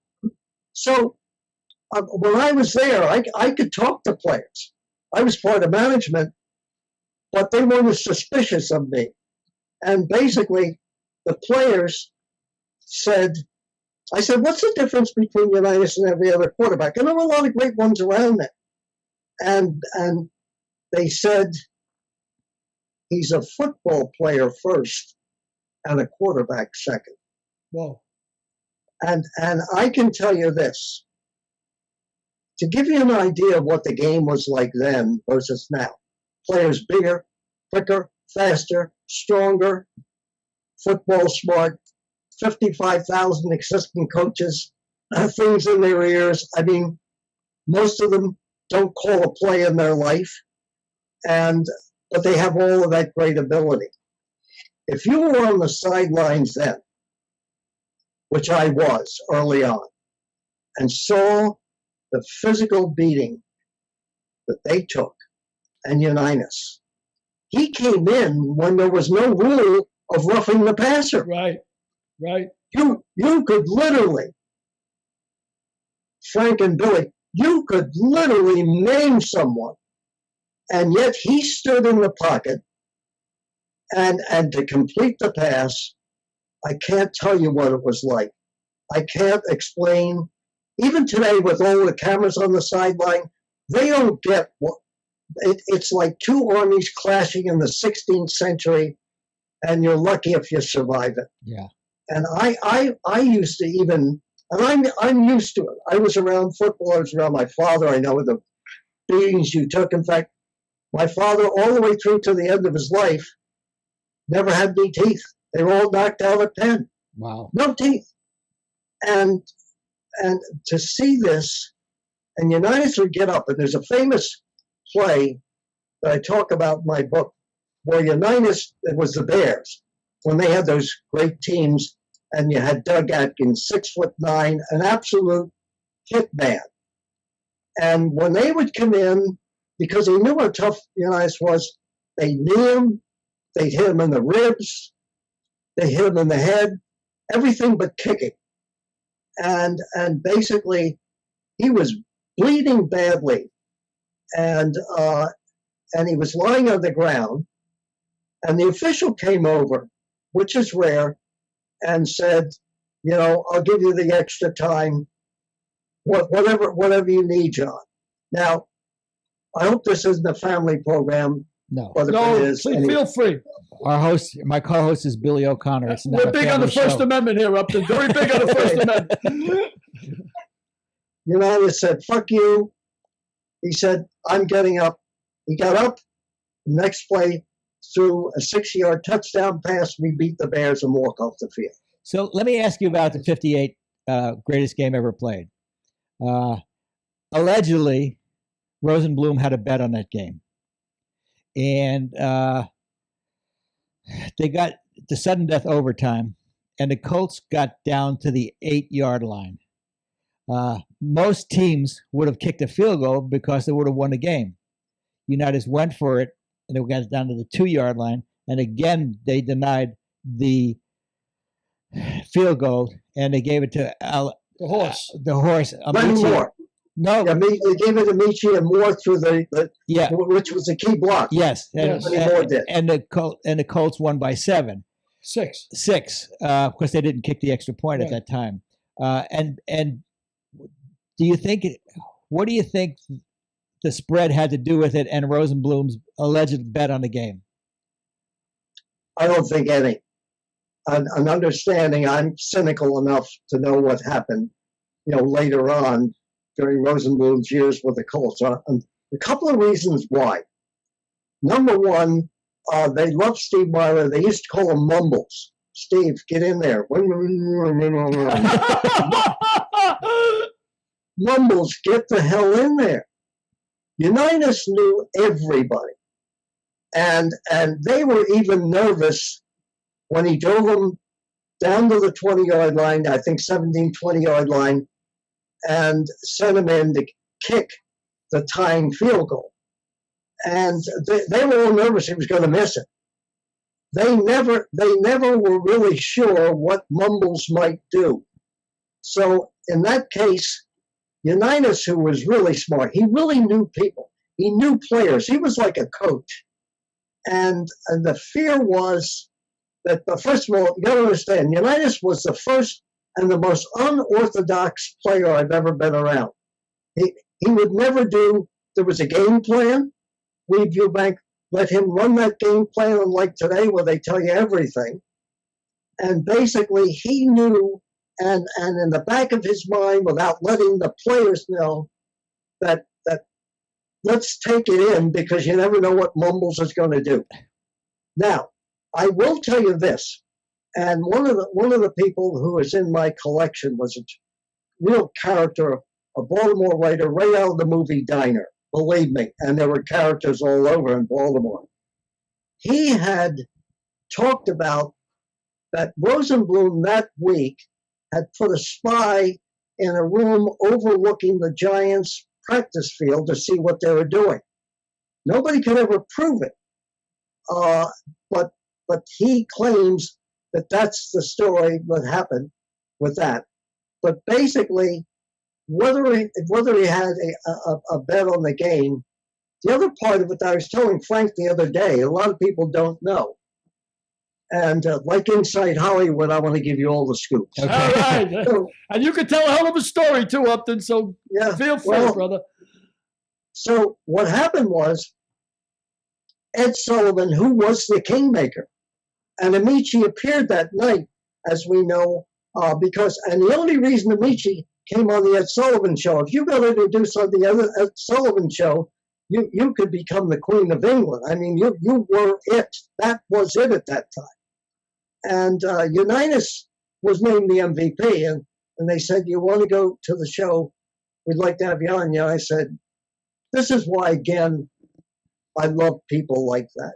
Speaker 7: So when I was there, I could talk to players. I was part of management, but they weren't suspicious of me. And basically, the players said, I said, what's the difference between Unitas and every other quarterback? And there were a lot of great ones around there. And they said, he's a football player first and a quarterback second.
Speaker 3: Whoa.
Speaker 7: And I can tell you this, to give you an idea of what the game was like then versus now. Players bigger, quicker, faster, stronger, football smart, 55,000 assistant coaches, things in their ears. I mean, most of them don't call a play in their life, but they have all of that great ability. If you were on the sidelines then, which I was early on, and saw the physical beating that they took, and Unitas, he came in when there was no rule of roughing the passer.
Speaker 3: Right.
Speaker 7: You could literally, Frank and Billy, you could literally name someone, and yet he stood in the pocket, and to complete the pass, I can't tell you what it was like. I can't explain. Even today, with all the cameras on the sideline, they don't get what it's like. 2 armies clashing in the 16th century, and you're lucky if you survive it.
Speaker 4: Yeah.
Speaker 7: And I used to even, and I'm used to it. I was around football. I was around my father. I know the beatings you took. In fact, my father, all the way through to the end of his life, never had any teeth. They were all knocked out at 10.
Speaker 4: Wow.
Speaker 7: No teeth. And to see this, and Unitas would get up, and there's a famous play that I talk about in my book, where Unitas, it was the Bears, when they had those great teams, and you had Doug Atkins, 6'9", an absolute hitman. And when they would come in, because he knew how tough Unitas was. They knew him. They hit him in the ribs. They hit him in the head. Everything but kicking. And basically, he was bleeding badly. And he was lying on the ground. And the official came over, which is rare, and said, I'll give you the extra time, whatever you need, John. Now, I hope this isn't a family program.
Speaker 4: No.
Speaker 7: But if
Speaker 3: No,
Speaker 7: it is,
Speaker 3: please
Speaker 7: anyway.
Speaker 3: feel free.
Speaker 4: My co-host is Billy O'Connor. It's not
Speaker 3: We're
Speaker 4: a
Speaker 3: big on the
Speaker 4: family
Speaker 3: First
Speaker 4: show.
Speaker 3: Amendment here, Upton. Very big on the First Amendment.
Speaker 7: Unitas said, fuck you. He said, I'm getting up. He got up. Next play, threw a 60-yard touchdown pass. We beat the Bears and walk off the field.
Speaker 4: So let me ask you about the 58 greatest game ever played. Allegedly, Rosenblum had a bet on that game. And they got the sudden death overtime, and the Colts got down to the 8-yard line. Most teams would have kicked a field goal because they would have won the game. Unitas went for it, and they got down to the 2-yard line. And again, they denied the field goal, and they gave it to
Speaker 3: The horse.
Speaker 4: the horse.
Speaker 7: Lenny Moore.
Speaker 4: No.
Speaker 7: Yeah, they gave it to Michi and Moore through
Speaker 4: Yeah.
Speaker 7: which was a key block.
Speaker 4: Yes.
Speaker 3: Yes.
Speaker 7: Lenny Moore did.
Speaker 4: And the Colts won by 7.
Speaker 3: 6.
Speaker 4: 6, because they didn't kick the extra point at
Speaker 3: Right.
Speaker 4: that time. And do you think what do you think the spread had to do with it and Rosenblum's alleged bet on the game?
Speaker 7: I don't think any. An understanding, I'm cynical enough to know what happened, later on during Rosenblum's years with the Colts. A couple of reasons why. Number one, they loved Steve Myler. They used to call him Mumbles. Steve, get in there. Mumbles, get the hell in there. Unitas knew everybody. And they were even nervous when he drove them down to the 20-yard line, I think 17, 20-yard line, and sent them in to kick the tying field goal. And they were all nervous he was going to miss it. They never were really sure what Mumbles might do. So in that case, Unitas, who was really smart, he really knew people. He knew players. He was like a coach. And the fear was that, first of all, you got to understand, Unitas was the first and the most unorthodox player I've ever been around. He would never do, there was a game plan. Reed Eubank let him run that game plan, unlike today where they tell you everything. And basically he knew, and in the back of his mind, without letting the players know, that let's take it in because you never know what Mumbles is going to do. Now, I will tell you this, and one of the people who is in my collection was a real character, a Baltimore writer, right out of the movie Diner, believe me, and there were characters all over in Baltimore. He had talked about that Rosenblum that week had put a spy in a room overlooking the Giants' practice field to see what they were doing. Nobody could ever prove it, but he claims that that's the story that happened with that. But basically, whether he had a bet on the game, the other part of it that I was telling Frank the other day, a lot of people don't know. And like Inside Hollywood, I want to give you all the scoops.
Speaker 3: Okay. All right. And you can tell a hell of a story too, Upton, so
Speaker 7: yeah,
Speaker 3: feel free, brother.
Speaker 7: So what happened was Ed Sullivan, who was the kingmaker, and Amici appeared that night, as we know, and the only reason Amici came on the Ed Sullivan show, if you got introduced on the Ed Sullivan show, you could become the Queen of England. I mean, you were it. That was it at that time. And Unitas was named the MVP, and they said, you want to go to the show? We'd like to have you on. I said, this is why, again, I love people like that.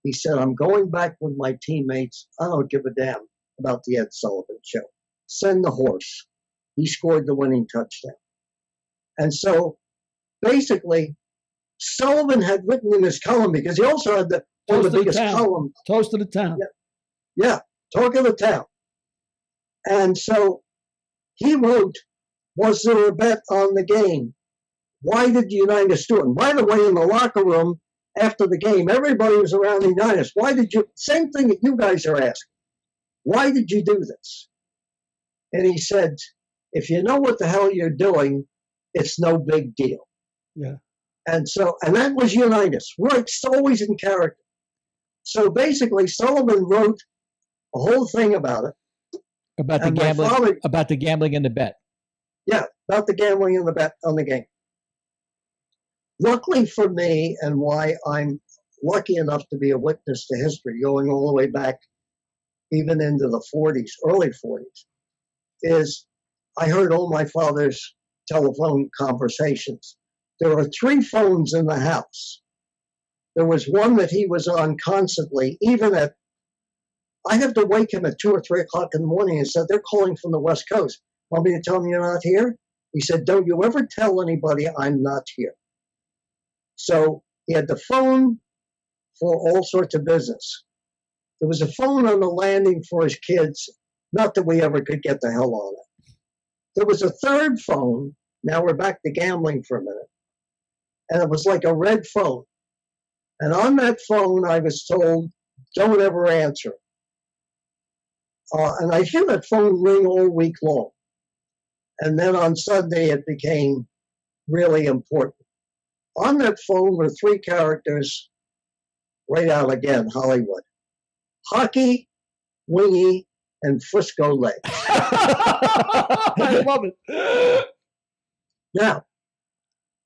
Speaker 7: He said, I'm going back with my teammates. I don't give a damn about the Ed Sullivan show. Send the horse. He scored the winning touchdown. And so basically, Sullivan had written in his column, because he also had one of the biggest columns.
Speaker 3: Toast of the town.
Speaker 7: Yeah, talk of the town. And so he wrote, was there a bet on the game? Why did Unitas do it? And by the way, in the locker room after the game, everybody was around Unitas. Why did you, same thing that you guys are asking, why did you do this? And he said, if you know what the hell you're doing, it's no big deal.
Speaker 3: Yeah.
Speaker 7: And so, and that was Unitas. It's always in character. So basically, Sullivan wrote a whole thing about it.
Speaker 4: About the gambling, about the gambling and the bet.
Speaker 7: Yeah, about the gambling and the bet on the game. Luckily for me, and why I'm lucky enough to be a witness to history, going all the way back even into the 40s, early 40s, is I heard all my father's telephone conversations. There were 3 phones in the house. There was one that he was on constantly, even at, I'd have to wake him at 2 or 3 o'clock in the morning and said, they're calling from the West Coast. Want me to tell them you're not here? He said, don't you ever tell anybody I'm not here. So he had the phone for all sorts of business. There was a phone on the landing for his kids, not that we ever could get the hell on it. There was a 3rd phone, now we're back to gambling for a minute, and it was like a red phone. And on that phone, I was told, don't ever answer. And I hear that phone ring all week long. And then on Sunday, it became really important. On that phone were 3 characters, right out again, Hollywood. Hockey, Wingy, and Frisco Legs.
Speaker 3: I love it.
Speaker 7: Now,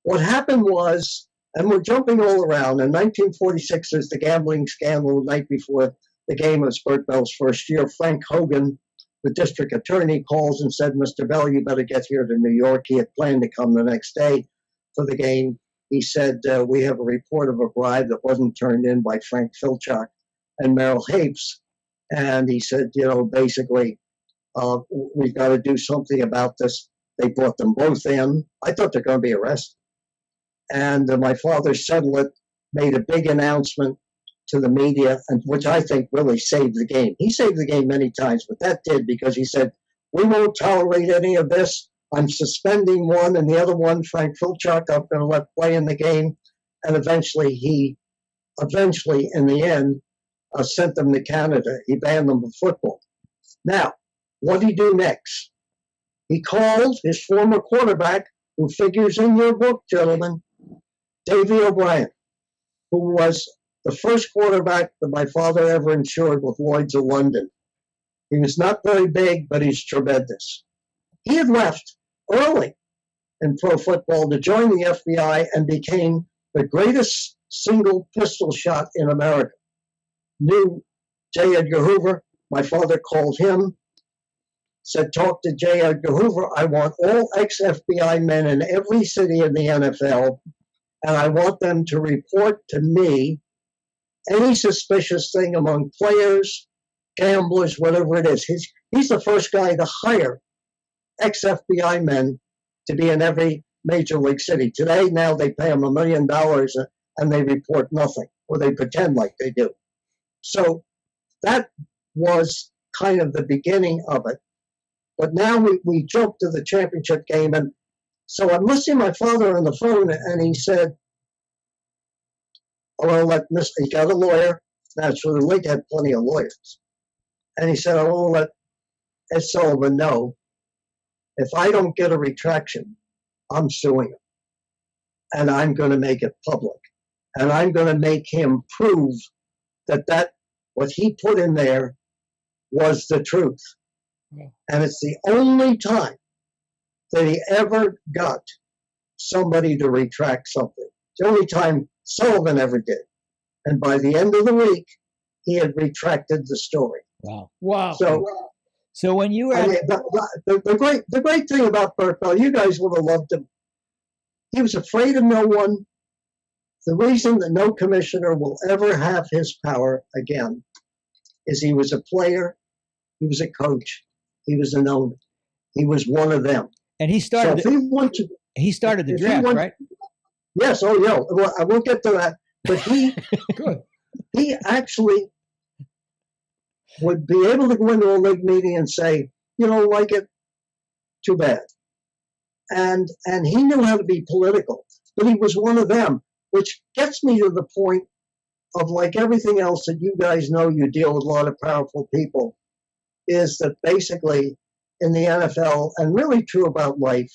Speaker 7: what happened was, and we're jumping all around, in 1946, there's the gambling scandal the night before the game of Bert Bell's first year. Frank Hogan, the district attorney, calls and said, Mr. Bell, you better get here to New York. He had planned to come the next day for the game. He said, we have a report of a bribe that wasn't turned in by Frank Filchak and Merrill Hapes. And he said, basically, we've got to do something about this. They brought them both in. I thought they're going to be arrested. And my father settled it, made a big announcement to the media, and which I think really saved the game. He saved the game many times, but that did, because he said, we won't tolerate any of this. I'm suspending one, and the other one, Frank Filchak, I'm going to let play in the game. And eventually, in the end, sent them to Canada. He banned them from football. Now, what did he do next? He called his former quarterback, who figures in your book, gentlemen, Davy O'Brien, who was the first quarterback that my father ever insured with Lloyd's of London. He was not very big, but he's tremendous. He had left early in pro football to join the FBI and became the greatest single pistol shot in America. Knew J. Edgar Hoover. My father called him, said, talk to J. Edgar Hoover. I want all ex-FBI men in every city in the NFL, and I want them to report to me any suspicious thing among players, gamblers, whatever it is. He's the first guy to hire ex-FBI men to be in every major league city. Today, now they pay them $1 million and they report nothing, or they pretend like they do. So that was kind of the beginning of it. But now we jump to the championship game. And so I'm listening to my father on the phone, and he said, I want to let he got a lawyer. Naturally, the league had plenty of lawyers. And he said, I want to let Ed Sullivan know, if I don't get a retraction, I'm suing him. And I'm going to make it public. And I'm going to make him prove that what he put in there was the truth. And it's the only time that he ever got somebody to retract something. It's the only time Sullivan ever did. And by the end of the week, he had retracted the story.
Speaker 4: Wow.
Speaker 3: Wow.
Speaker 4: So when you were
Speaker 7: the great thing about Bert Bell, you guys would have loved him. He was afraid of no one. The reason that no commissioner will ever have his power again is he was a player, he was a coach, he was an owner. He was one of them.
Speaker 4: And he started.
Speaker 7: So if he wanted,
Speaker 4: he started the draft, right?
Speaker 7: Yes, oh yeah. Well, I won't get to that. But
Speaker 3: Good.
Speaker 7: he actually would be able to go into a league meeting and say, you don't like it, too bad. And he knew how to be political, but he was one of them, which gets me to the point of, like everything else that you guys know, you deal with a lot of powerful people, is that basically in the NFL, and really true about life,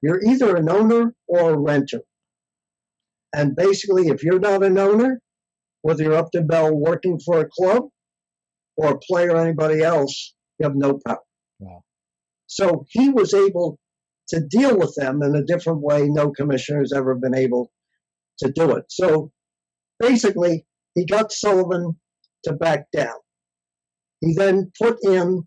Speaker 7: you're either an owner or a renter. And basically, if you're not an owner, whether you're Upton Bell working for a club or a player or anybody else, you have no power.
Speaker 4: Wow.
Speaker 7: So he was able to deal with them in a different way no commissioner has ever been able to do it. So basically, he got Sullivan to back down. He then put in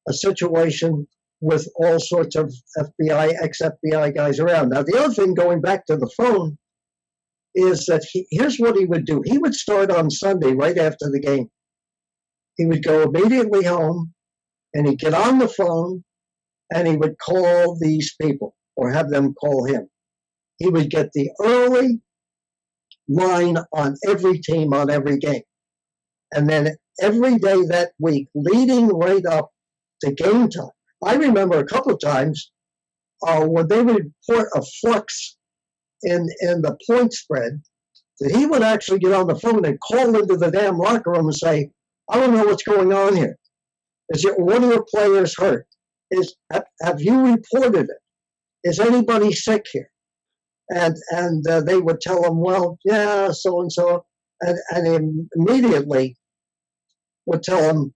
Speaker 7: a situation with all sorts of FBI, ex-FBI guys around. Now, the other thing, going back to the phone, is that here's what he would do. He would start on Sunday right after the game. He would go immediately home, and he'd get on the phone, and he would call these people or have them call him. He would get the early line on every team on every game. And then every day that week, leading right up to game time. I remember a couple of times when they would put a flux in the point spread, that he would actually get on the phone and call into the damn locker room and say, I don't know what's going on here. Is one of your players hurt? Have you reported it? Is anybody sick here? And they would tell him, well, yeah, so and so, and he immediately would tell him,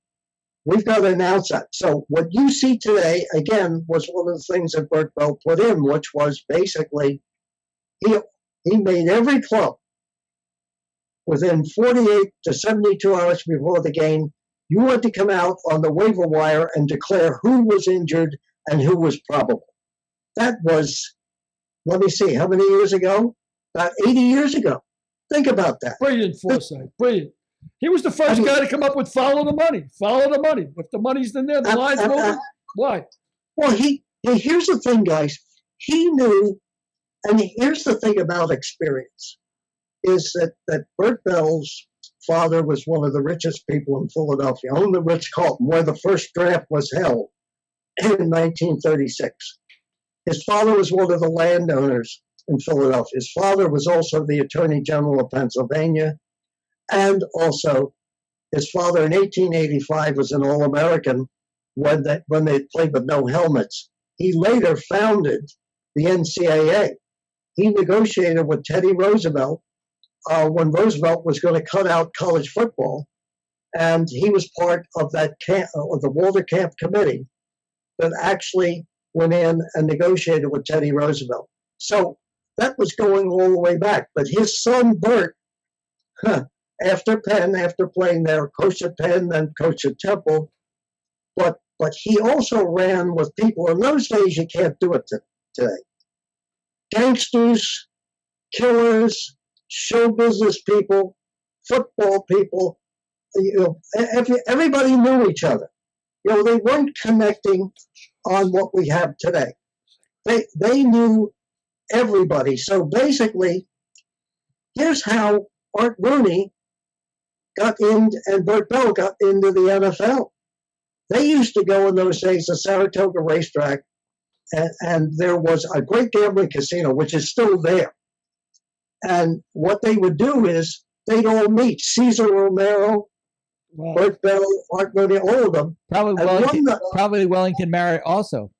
Speaker 7: we've got to announce that. So what you see today, again, was one of the things that Bert Bell put in, which was basically he made every club within 48 to 72 hours before the game, you had to come out on the waiver wire and declare who was injured and who was probable. That was, let me see, how many years ago? About 80 years ago. Think about that.
Speaker 3: Brilliant foresight. Brilliant. He was the first guy to come up with follow the money. Follow the money. If the money's in there, the line's moving. Why?
Speaker 7: Well, here's the thing, guys. He knew, and here's the thing about experience, is that Bert Bell's father was one of the richest people in Philadelphia, owned the Ritz-Carlton, where the first draft was held in 1936. His father was one of the landowners in Philadelphia. His father was also the Attorney General of Pennsylvania. And also, his father in 1885 was an All-American when they played with no helmets. He later founded the NCAA. He negotiated with Teddy Roosevelt when Roosevelt was going to cut out college football, and he was part of that of the Walter Camp Committee that actually went in and negotiated with Teddy Roosevelt. So that was going all the way back. But his son Bert, after Penn, after playing there, coached at Penn, then coached at Temple, but he also ran with people. In those days, you can't do it today. Gangsters, killers, show business people, football people, everybody knew each other. They weren't connecting on what we have today. They knew everybody. So basically, here's how Art Rooney got in and Bert Bell got into the NFL. They used to go in those days to Saratoga Racetrack, and there was a great gambling casino, which is still there. And what they would do is they'd all meet. Cesar Romero,
Speaker 3: Wow.
Speaker 7: Bert Bell, Art Rooney, all of them.
Speaker 4: Probably Wellington Marriott also.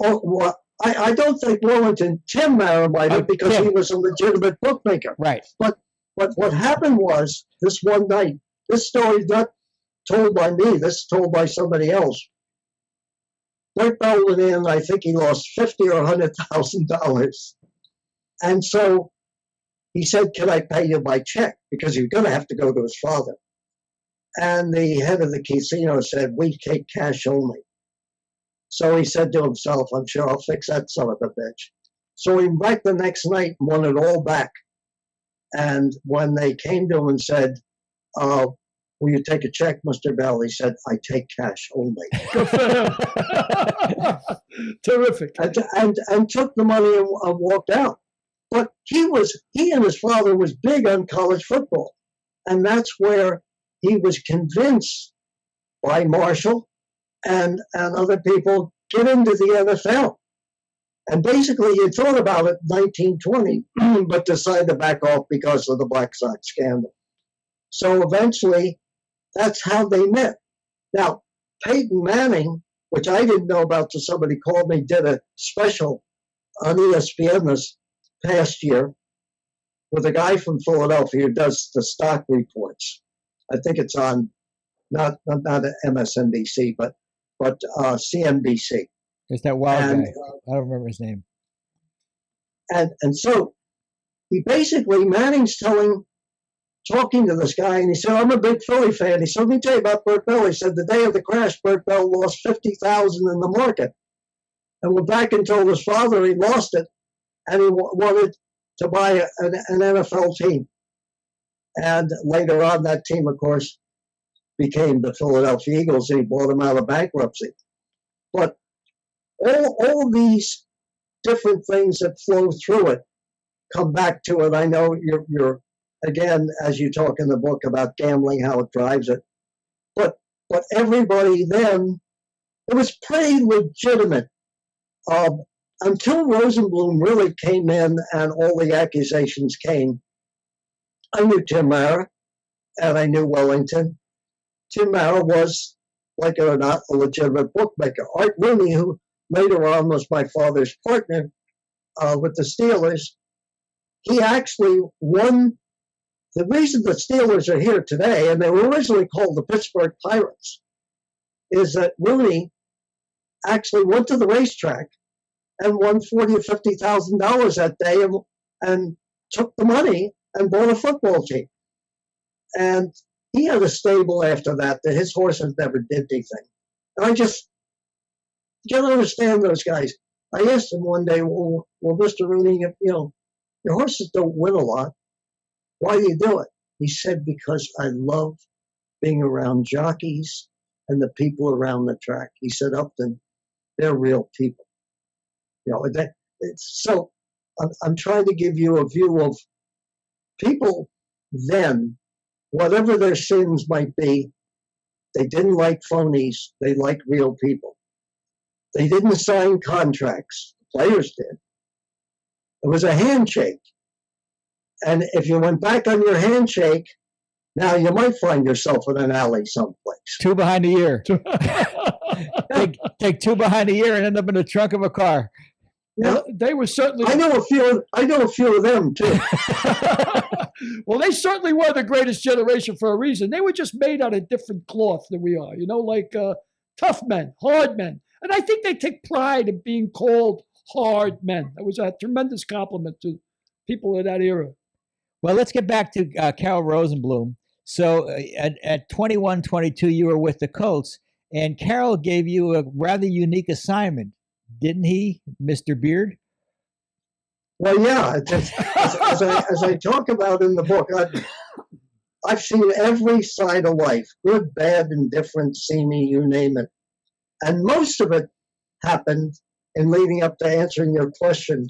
Speaker 7: Oh, well, I don't think Wellington, Tim Mara might have, because
Speaker 4: Tim.
Speaker 7: he was a legitimate bookmaker.
Speaker 4: Right.
Speaker 7: But what happened was, this one night, this story not told by me, this is told by somebody else. Bert Bell went in, I think he lost $50,000 or $100,000. And so he said, can I pay you by check? Because you're going to have to go to his father. And the head of the casino said, we take cash only. So he said to himself, I'm sure I'll fix that son of a bitch. So he went back the next night and won it all back. And when they came to him and said, will you take a check, Mr. Bell? He said, I take cash only.
Speaker 3: Good for him. Terrific.
Speaker 7: And took the money and walked out. But he and his father was big on college football. And that's where he was convinced by Marshall and other people, get into the NFL. And basically, he thought about it in 1920, but decided to back off because of the Black Sox scandal. So eventually, that's how they met. Now, Peyton Manning, which I didn't know about till somebody called me, did a special on ESPN this past year with a guy from Philadelphia who does the stock reports. I think it's on not MSNBC, but CNBC.
Speaker 4: It's that wild guy. I don't remember his name.
Speaker 7: And so he basically, Manning's talking to this guy, and he said, I'm a big Philly fan. He said, let me tell you about Bert Bell. He said, the day of the crash, Bert Bell lost $50,000 in the market. And went back and told his father he lost it, and he wanted to buy an NFL team. And later on, that team, of course, became the Philadelphia Eagles, and he bought them out of bankruptcy. But all these different things that flow through it come back to it. I know you're again, as you talk in the book about gambling, how it drives it. But everybody then, it was pretty legitimate until Rosenblum really came in and all the accusations came. I knew Tim Mara and I knew Wellington. Tim Mara was, like it or not, a legitimate bookmaker. Art Rooney, who later on was my father's partner with the Steelers, he actually won. The reason the Steelers are here today, and they were originally called the Pittsburgh Pirates, is that Rooney actually went to the racetrack and won $40,000 or $50,000 that day and took the money and bought a football team. And he had a stable after that his horses never did anything. And I just can't understand those guys. I asked him one day, well, Mr. Rooney, your horses don't win a lot. Why do you do it? He said, because I love being around jockeys and the people around the track. He said, Upton, they're real people. So I'm trying to give you a view of people then, whatever their sins might be, they didn't like phonies. They liked real people. They didn't sign contracts. The players did. It was a handshake. And if you went back on your handshake, now you might find yourself in an alley someplace.
Speaker 4: Two behind the ear. take two behind the ear and end up in the trunk of a car.
Speaker 3: Well, they were certainly.
Speaker 7: I know a few of them too.
Speaker 3: Well, they certainly were the greatest generation for a reason. They were just made out of different cloth than we are. Like tough men, hard men, and I think they take pride in being called hard men. That was a tremendous compliment to people of that era.
Speaker 4: Well, let's get back to Carroll Rosenblum. So at 21, 22, you were with the Colts, and Carroll gave you a rather unique assignment, didn't he, Mr. Beard?
Speaker 7: Well, yeah. As I talk about in the book, I've seen every side of life, good, bad, indifferent, seamy, you name it. And most of it happened in leading up to answering your question,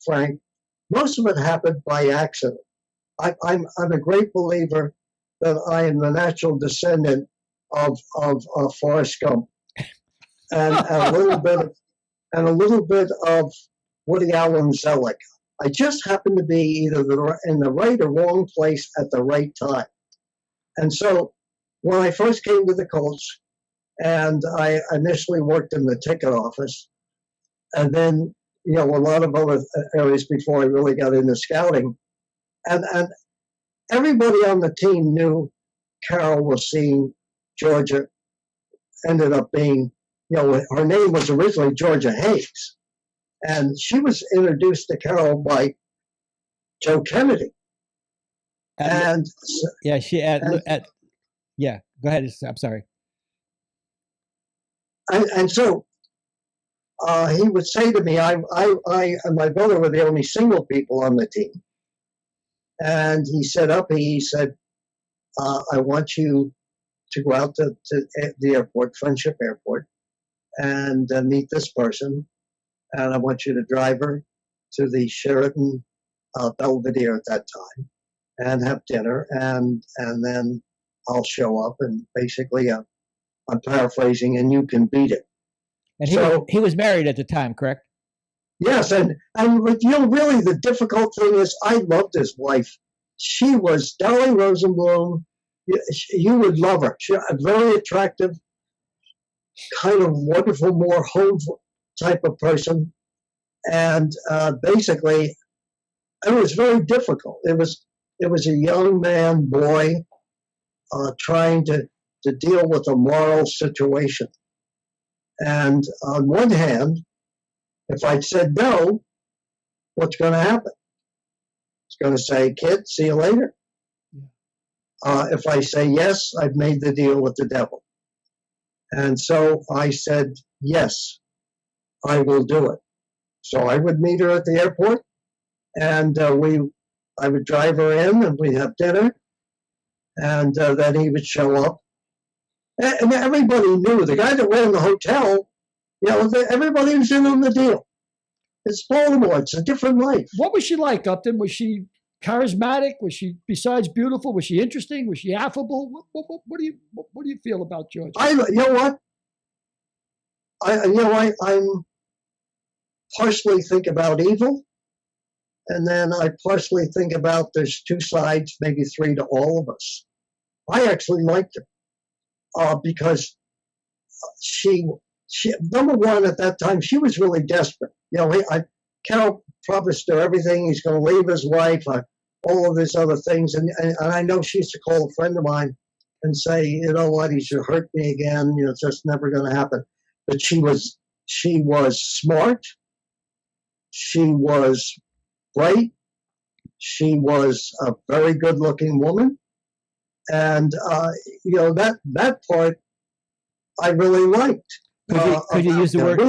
Speaker 7: Frank. Most of it happened by accident. I'm a great believer that I am the natural descendant of Forrest Gump, and a little bit of Woody Allen Zelig. I just happened to be either in the right or wrong place at the right time. And so when I first came to the Colts, and I initially worked in the ticket office, and then a lot of other areas before I really got into scouting. And everybody on the team knew Carol was seeing Georgia. Ended up being, her name was originally Georgia Hayes. And she was introduced to Carol by Joe Kennedy. And
Speaker 4: yeah, go ahead. I'm sorry.
Speaker 7: And so he would say to me, I and my brother were the only single people on the team. And he said, I want you to go out to the airport, Friendship Airport, and meet this person. And I want you to drive her to the Sheraton Belvedere at that time and have dinner. And then I'll show up and basically I'm paraphrasing, and you can beat it.
Speaker 4: And
Speaker 7: So-
Speaker 4: he was married at the time, correct?
Speaker 7: Yes, and really the difficult thing is I loved his wife. She was Dolly Rosenblum. You would love her. She a very attractive, kind of wonderful, more home type of person. And basically, it was very difficult. It was a young man, boy, trying to deal with a moral situation. And on one hand, if I'd said no, what's going to happen? It's going to say, kid, see you later. If I say yes, I've made the deal with the devil. And so I said, yes, I will do it. So I would meet her at the airport, and I would drive her in, and we'd have dinner, and then he would show up. And everybody knew, the guy that ran the hotel, everybody was in on the deal. It's Baltimore. It's a different life.
Speaker 3: What was she like, Upton? Was she charismatic? Was she, besides beautiful, was she interesting? Was she affable? What do you feel about George?
Speaker 7: You know what? I'm partially think about evil, and then I partially think about there's two sides, maybe three to all of us. I actually liked her because she number one at that time, she was really desperate. Carol promised her everything. He's going to leave his wife, all of these other things. And I know she used to call a friend of mine and say, you know what, he should hurt me again. It's just never going to happen. But she was smart. She was bright. She was a very good looking woman. And, that part I really liked.
Speaker 4: Could you use the word?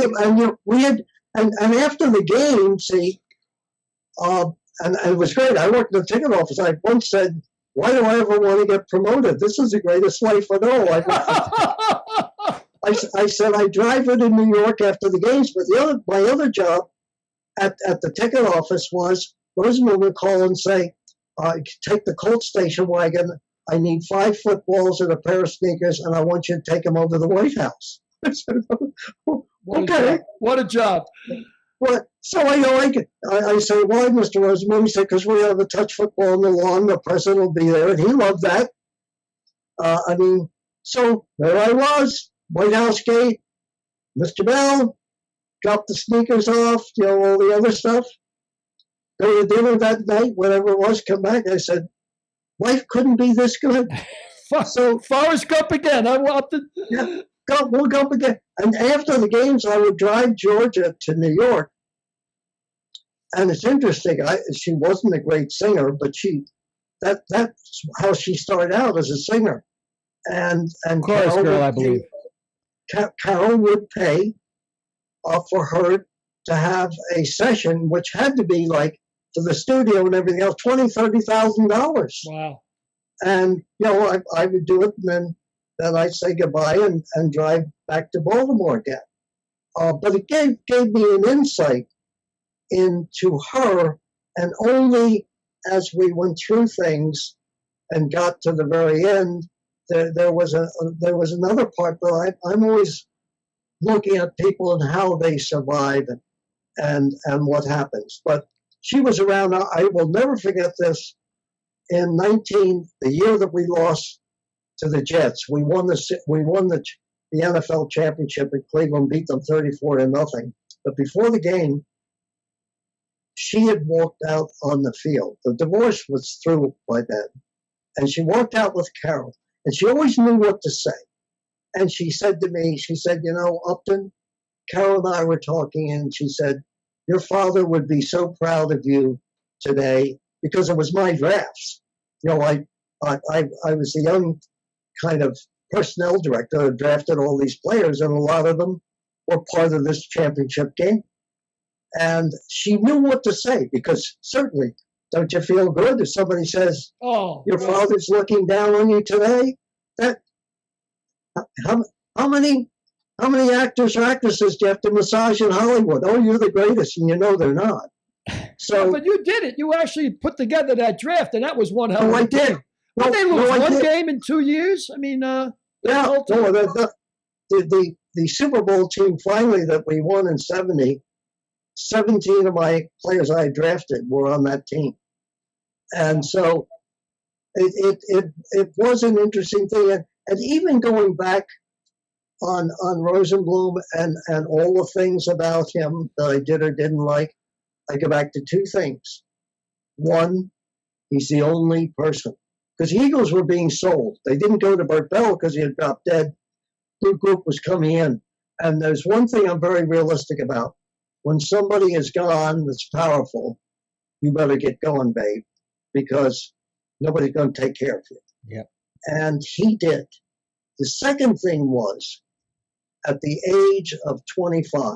Speaker 7: And after the game, see, and it was great. I worked in the ticket office. I once said, why do I ever want to get promoted? This is the greatest life I know. I said, I drive her to New York after the games, but my other job at the ticket office was Rosenblum would call and say, take the Colt station wagon. I need 5 footballs and a pair of sneakers, and I want you to take them over to the White House. I said, okay.
Speaker 3: What a job.
Speaker 7: What? So I say, why, Mr. Rosenblum? He said, because we have a touch football on the lawn. The president will be there, and he loved that. So there I was, White House gate, Mr. Bell, dropped the sneakers off, all the other stuff. Go to dinner that night, whatever it was, come back. I said, life couldn't be this good.
Speaker 3: So Forrest Gump again. I want to.
Speaker 7: Yeah, we'll go again. And after the games, I would drive Georgia to New York. And it's interesting. She wasn't a great singer, but that's how she started out as a singer. And
Speaker 4: Chorus girl, I believe.
Speaker 7: Carol would pay for her to have a session, which had to be like for the studio and everything else, $20,000-$30,000.
Speaker 3: Wow.
Speaker 7: And I would do it, and then I'd say goodbye and drive back to Baltimore again. But it gave me an insight into her, and only as we went through things and got to the very end, there was another part. But I'm always looking at people and how they survive and what happens. But she was around. I will never forget this. In the year that we lost to the Jets, we won the NFL championship in Cleveland, beat them 34-0. But before the game, she had walked out on the field. The divorce was through by then, and she walked out with Carol, and she always knew what to say. And she said to me, Upton, Carol and I were talking, and she said, your father would be so proud of you today, because it was my drafts. I was the young kind of personnel director who drafted all these players, and a lot of them were part of this championship game. And she knew what to say, because certainly, don't you feel good if somebody says, your father's looking down on you today? how many actors or actresses do you have to massage in Hollywood? Oh, you're the greatest, and you know they're not. So,
Speaker 3: but you did it. You actually put together that draft, and that was one hell of a
Speaker 7: I did.
Speaker 3: game. But they lose one game in 2 years. I mean,
Speaker 7: yeah. No, the Super Bowl team finally that we won in '70. 17 of my players I drafted were on that team, and so it was an interesting thing. And even going back on Rosenblum and all the things about him that I did or didn't like, I go back to two things. One, he's the only person, because Eagles were being sold. They didn't go to Bert Bell because he had dropped dead. New group was coming in, and there's one thing I'm very realistic about. When somebody is gone that's powerful, you better get going, babe, because nobody's going to take care of you.
Speaker 4: Yep.
Speaker 7: And he did. The second thing was, at the age of 25,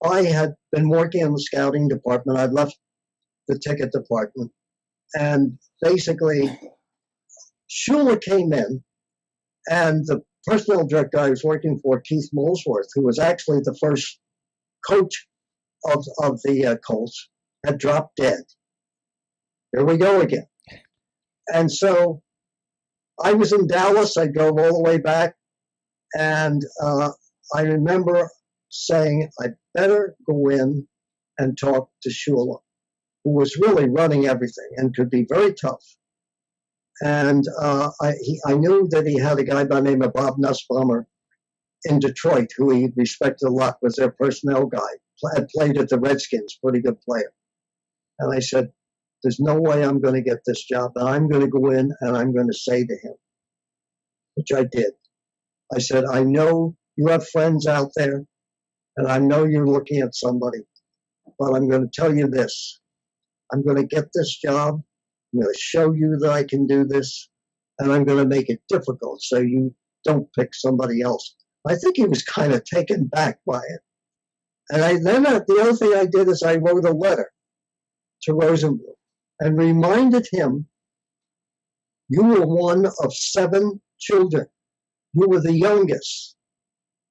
Speaker 7: I had been working in the scouting department. I'd left the ticket department. And basically, Shula came in, and the personnel director I was working for, Keith Molesworth, who was actually the first coach of the Colts, had dropped dead. Here we go again. And so I was in Dallas. I drove all the way back. And I remember saying, I better go in and talk to Shula, who was really running everything and could be very tough. And I knew that he had a guy by the name of Bob Nussbaumer in Detroit, who he respected a lot, was their personnel guy, had played at the Redskins, pretty good player. And I said, there's no way I'm going to get this job. And I'm going to go in and I'm going to say to him, which I did. I said, I know you have friends out there, and I know you're looking at somebody, but I'm going to tell you this. I'm going to get this job. I'm going to show you that I can do this, and I'm going to make it difficult so you don't pick somebody else. I think he was kind of taken back by it. And then the other thing I did is I wrote a letter to Rosenblum and reminded him, you were one of 7 children. You were the youngest,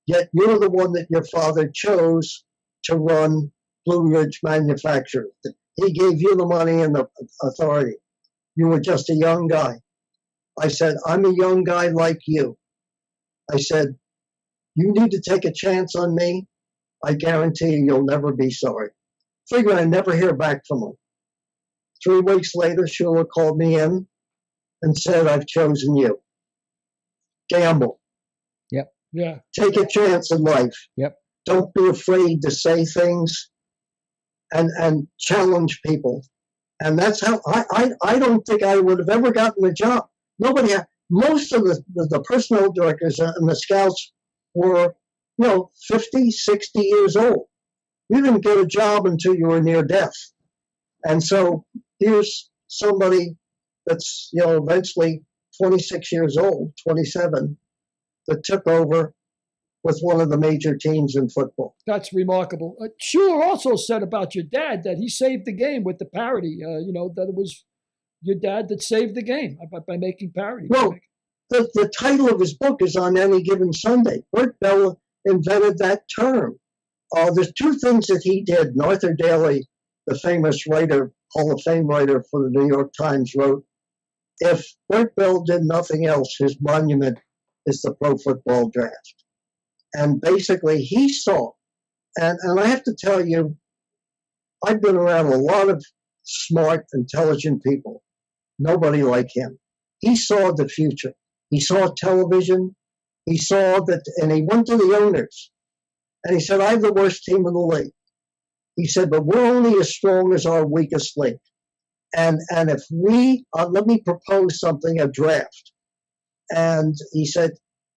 Speaker 7: yet you're the one that your father chose to run Blue Ridge Manufacturing. He gave you the money and the authority. You were just a young guy. I said, I'm a young guy like you. I said, you need to take a chance on me. I guarantee you'll never be sorry. Figure I never hear back from him. 3 weeks later, Shula called me in and said, I've chosen you. Gamble.
Speaker 4: Yep.
Speaker 3: Yeah.
Speaker 7: Take a chance in life.
Speaker 4: Yep.
Speaker 7: Don't be afraid to say things and challenge people. And that's how I don't think I would have ever gotten the job. Nobody had, most of the personnel directors and the scouts were, 50, 60 years old. You didn't get a job until you were near death. And so here's somebody that's, eventually 26 years old, 27, that took over with one of the major teams in football.
Speaker 3: That's remarkable. Shula also said about your dad that he saved the game with the parody, that it was your dad that saved the game by making parody.
Speaker 7: Well, the title of his book is On Any Given Sunday. Bert Bell invented that term. There's 2 things that he did. And Arthur Daly, the famous writer, Hall of Fame writer for the New York Times, wrote, if Bert Bell did nothing else, his monument is the Pro Football Draft. And basically he saw, and I have to tell you, I've been around a lot of smart, intelligent people. Nobody like him. He saw the future. He saw television. He saw that, and he went to the owners and he said, I have the worst team in the league. He said, but we're only as strong as our weakest link. And if we, let me propose something, a draft. And he said,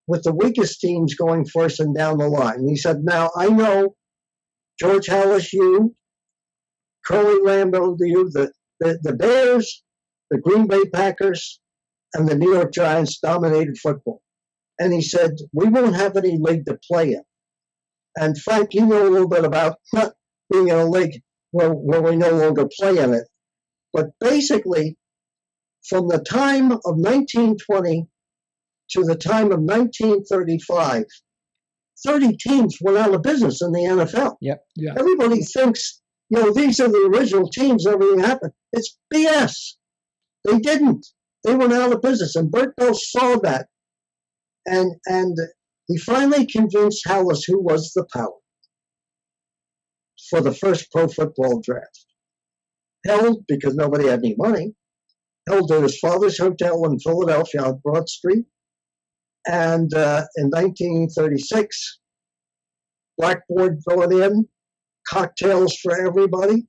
Speaker 7: with the weakest teams going first and down the line. He said, now I know George Hallis, you, Curly Lambeau, you, the Bears, the Green Bay Packers, and the New York Giants dominated football. And he said, we won't have any league to play in. And Frank, you know a little bit about not being in a league where we no longer play in it. But basically, from the time of 1920 to the time of 1935, 30 teams went out of business in the NFL.
Speaker 4: Yep.
Speaker 3: Yeah.
Speaker 7: Everybody thinks, these are the original teams, everything happened. It's BS. They didn't. They went out of business, and Bert Bell saw that. And he finally convinced Hallis, who was the power, for the first pro football draft. Held, because nobody had any money, held at his father's hotel in Philadelphia on Broad Street. And in 1936, blackboard going in, cocktails for everybody.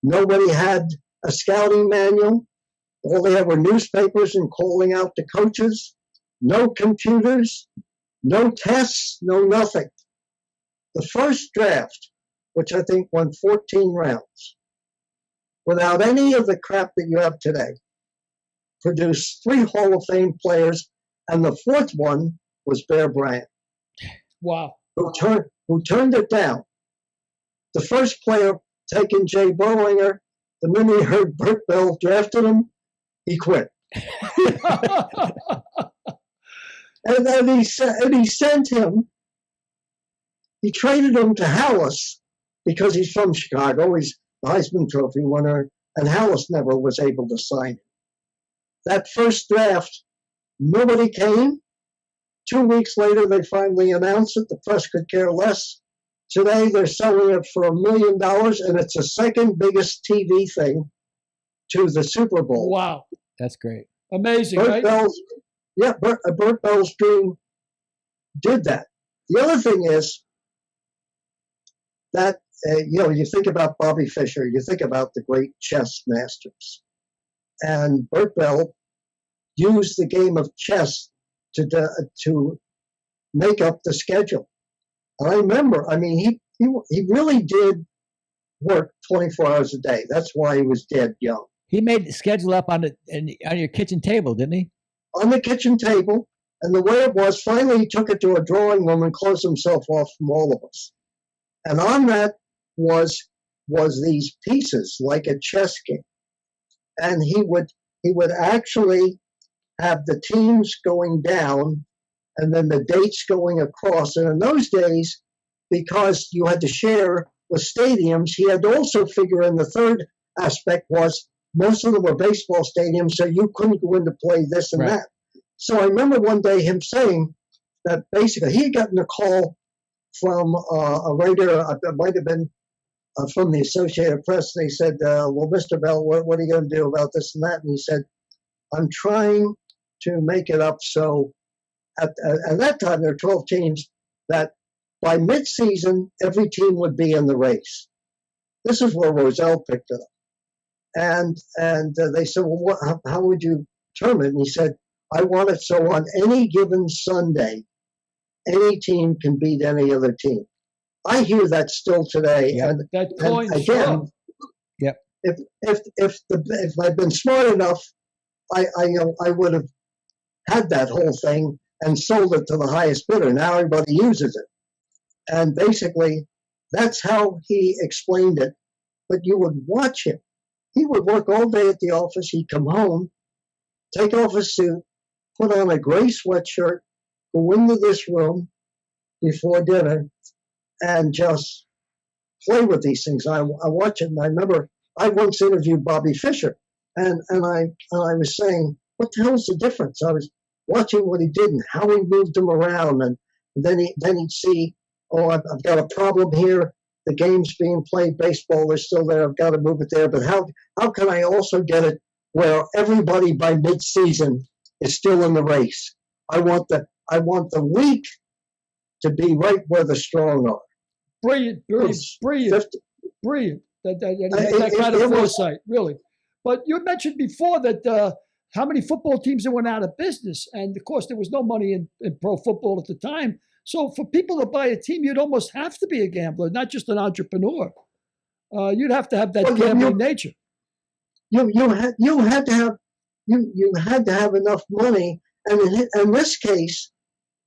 Speaker 7: Nobody had a scouting manual. All they had were newspapers and calling out to coaches. No computers, no tests, no nothing. The first draft, which I think went 14 rounds, without any of the crap that you have today, produced 3 Hall of Fame players, and the fourth one was Bear Bryant.
Speaker 3: Wow.
Speaker 7: Who turned it down. The first player, taken Jay Berlinger, the minute he heard Bert Bell drafted him, he quit. And he sent him, he traded him to Hallis because he's from Chicago. He's the Heisman Trophy winner, and Hallis never was able to sign him. That first draft, nobody came. 2 weeks later, they finally announced it. The press could care less. Today, they're selling it for $1 million, and it's the second biggest TV thing to the Super Bowl.
Speaker 3: Wow.
Speaker 4: That's great.
Speaker 3: Amazing, right?
Speaker 7: Bert Bell's dream did that. The other thing is that, you think about Bobby Fischer, you think about the great chess masters. And Bert Bell used the game of chess to make up the schedule. And I remember, he really did work 24 hours a day. That's why he was dead young.
Speaker 4: He made the schedule up on your kitchen table, didn't he?
Speaker 7: On the kitchen table. And the way it was, finally he took it to a drawing room and closed himself off from all of us. And on that was these pieces, like a chess game. And he would actually have the teams going down and then the dates going across. And in those days, because you had to share with stadiums, he had to also figure in the third aspect was most of them were baseball stadiums, so you couldn't go in to play this and
Speaker 4: right.
Speaker 7: that. So I remember one day him saying that basically he had gotten a call from a writer, it might have been from the Associated Press. They said, well, Mr. Bell, what are you going to do about this and that? And he said, I'm trying to make it up so at that time there were 12 teams that by mid-season every team would be in the race. This is where Roselle picked it up. And they said, well, how would you determine it? And he said, I want it so on any given Sunday, any team can beat any other team. I hear that still today.
Speaker 3: Yep.
Speaker 7: And
Speaker 3: That coin
Speaker 7: again,
Speaker 4: yep.
Speaker 7: If I'd been smart enough, I would have had that whole thing and sold it to the highest bidder. Now everybody uses it. And basically, that's how he explained it. But you would watch him. He would work all day at the office. He'd come home, take off his suit, put on a gray sweatshirt, go into this room before dinner, and just play with these things. I watch it, and I remember I once interviewed Bobby Fischer, and I was saying, what the hell's the difference? I was watching what he did and how he moved them around, and then he'd see, oh, I've got a problem here. The game's being played, baseball is still there. I've got to move it there. But how can I also get it where everybody by mid-season is still in the race? I want the weak to be right where the strong are.
Speaker 3: Brilliant. That kind of foresight, really. But you mentioned before that how many football teams that went out of business, and of course there was no money in pro football at the time. So for people to buy a team, you'd almost have to be a gambler, not just an entrepreneur. You'd have to have that gambling nature.
Speaker 7: You had to have enough money, and in his case,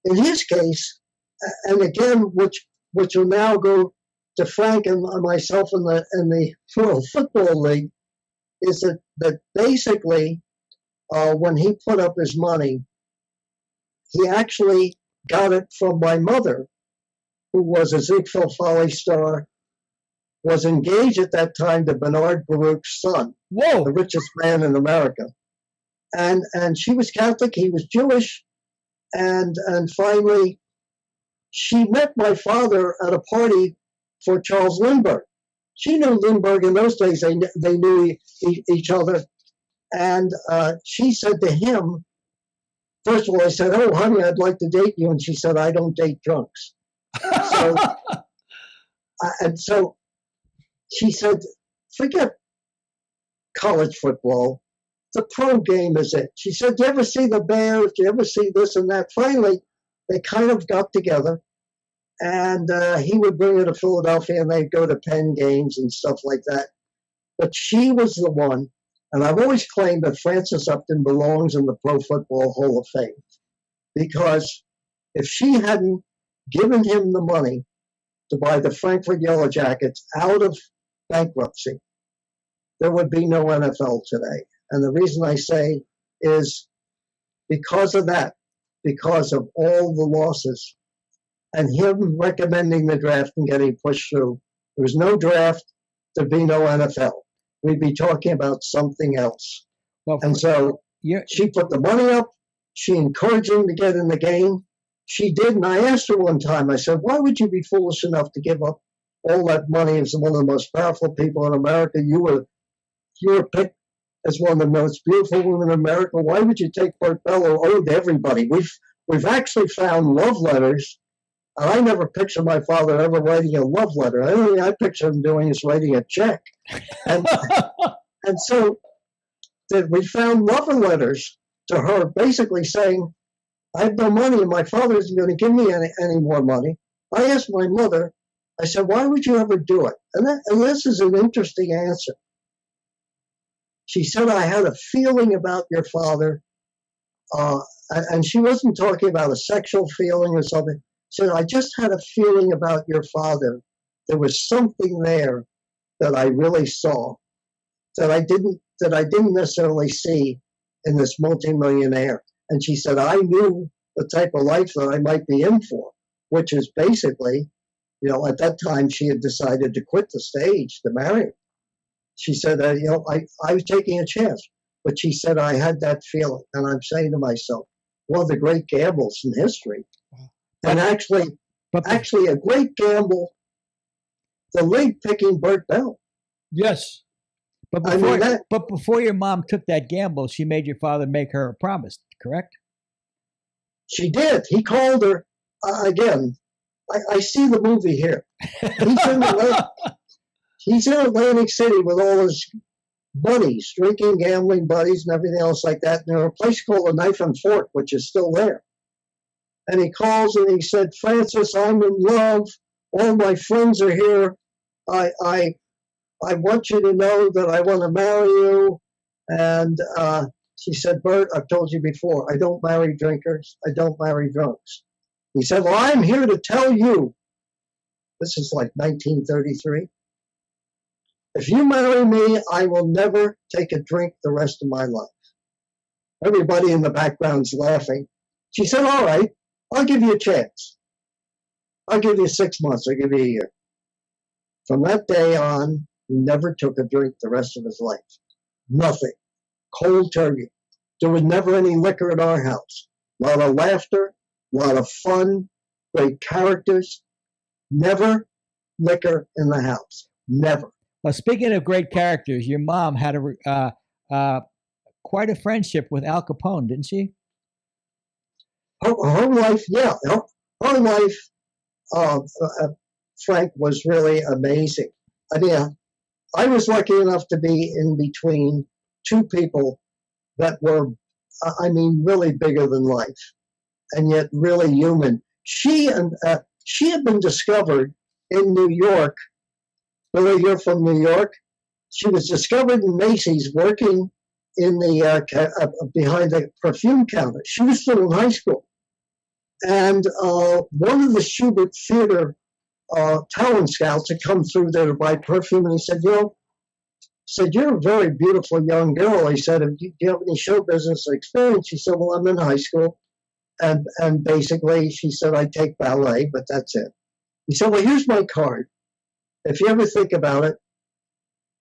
Speaker 7: and again, which will now go to Frank and myself in the World Football League, is that basically when he put up his money, he actually got it from my mother, who was a Ziegfeld Folly star, was engaged at that time to Bernard Baruch's son,
Speaker 3: Whoa.
Speaker 7: the richest man in America. And she was Catholic, he was Jewish, and finally she met my father at a party for Charles Lindbergh. She knew Lindbergh in those days, they knew each other. And she said to him, first of all, I said, "Oh, honey, I'd like to date you." And she said, "I don't date drunks." So she said, "Forget college football. The pro game is it." She said, "Do you ever see the Bears? Do you ever see this and that?" Finally, they kind of got together, and he would bring her to Philadelphia, and they'd go to Penn games and stuff like that. But she was the one, and I've always claimed that Frances Upton belongs in the Pro Football Hall of Fame, because if she hadn't given him the money to buy the Frankfurt Yellow Jackets out of bankruptcy, there would be no NFL today. And the reason I say is because of that, because of all the losses, and him recommending the draft and getting pushed through. There was no draft, there'd be no NFL. We'd be talking about something else.
Speaker 4: Well,
Speaker 7: And so she put the money up, she encouraged him to get in the game. She did, and I asked her one time, I said, "Why would you be foolish enough to give up all that money as one of the most powerful people in America? You were picked as one of the most beautiful women in America. Why would you take Bert Bell, who owed everybody?" We've actually found love letters, and I never pictured my father ever writing a love letter. The only thing I picture him doing is writing a check. And so we found lover letters to her basically saying, "I have no money and my father isn't going to give me any more money." I asked my mother, I said, "Why would you ever do it?" And this is an interesting answer. She said, "I had a feeling about your father," and she wasn't talking about a sexual feeling or something. She said, "I just had a feeling about your father. There was something there that I really saw that I didn't necessarily see in this multimillionaire." And she said, "I knew the type of life that I might be in for," which is basically, at that time she had decided to quit the stage to marry him. She said, I was taking a chance, but she said, "I had that feeling." And I'm saying to myself, one of the great gambles in history. And actually a great gamble, the league picking Bert Bell.
Speaker 3: Yes.
Speaker 4: But before your mom took that gamble, she made your father make her a promise, correct?
Speaker 7: She did. He called her, again, I see the movie here. He's in Atlantic City with all his buddies, drinking, gambling buddies, and everything else like that. And there's a place called the Knife and Fork, which is still there. And he calls and he said, "Frances, I'm in love. All my friends are here. I want you to know that I want to marry you." And she said, "Bert, I've told you before, I don't marry drinkers. I don't marry drunks." He said, "Well, I'm here to tell you," this is like 1933, "if you marry me, I will never take a drink the rest of my life." Everybody in the background's laughing. She said, "All right, I'll give you a chance. I'll give you 6 months. I'll give you a year." From that day on, he never took a drink the rest of his life. Nothing. Cold turkey. There was never any liquor at our house. A lot of laughter, a lot of fun, great characters. Never liquor in the house. Never.
Speaker 4: Well, speaking of great characters, your mom had quite a friendship with Al Capone, didn't she?
Speaker 7: Her life, yeah. Her life, Frank, was really amazing. I mean, I was lucky enough to be in between two people that were, really bigger than life, and yet really human. She had been discovered in New York. Billy, you're from New York. She was discovered in Macy's working in the behind the perfume counter. She was still in high school, and one of the Schubert Theater talent scouts had come through there to buy perfume, and he said, "You're a very beautiful young girl." He said, "Do you have any show business experience?" She said, "Well, I'm in high school." And basically she said, I take ballet, but that's it. He said, well, here's my card. If you ever think about it,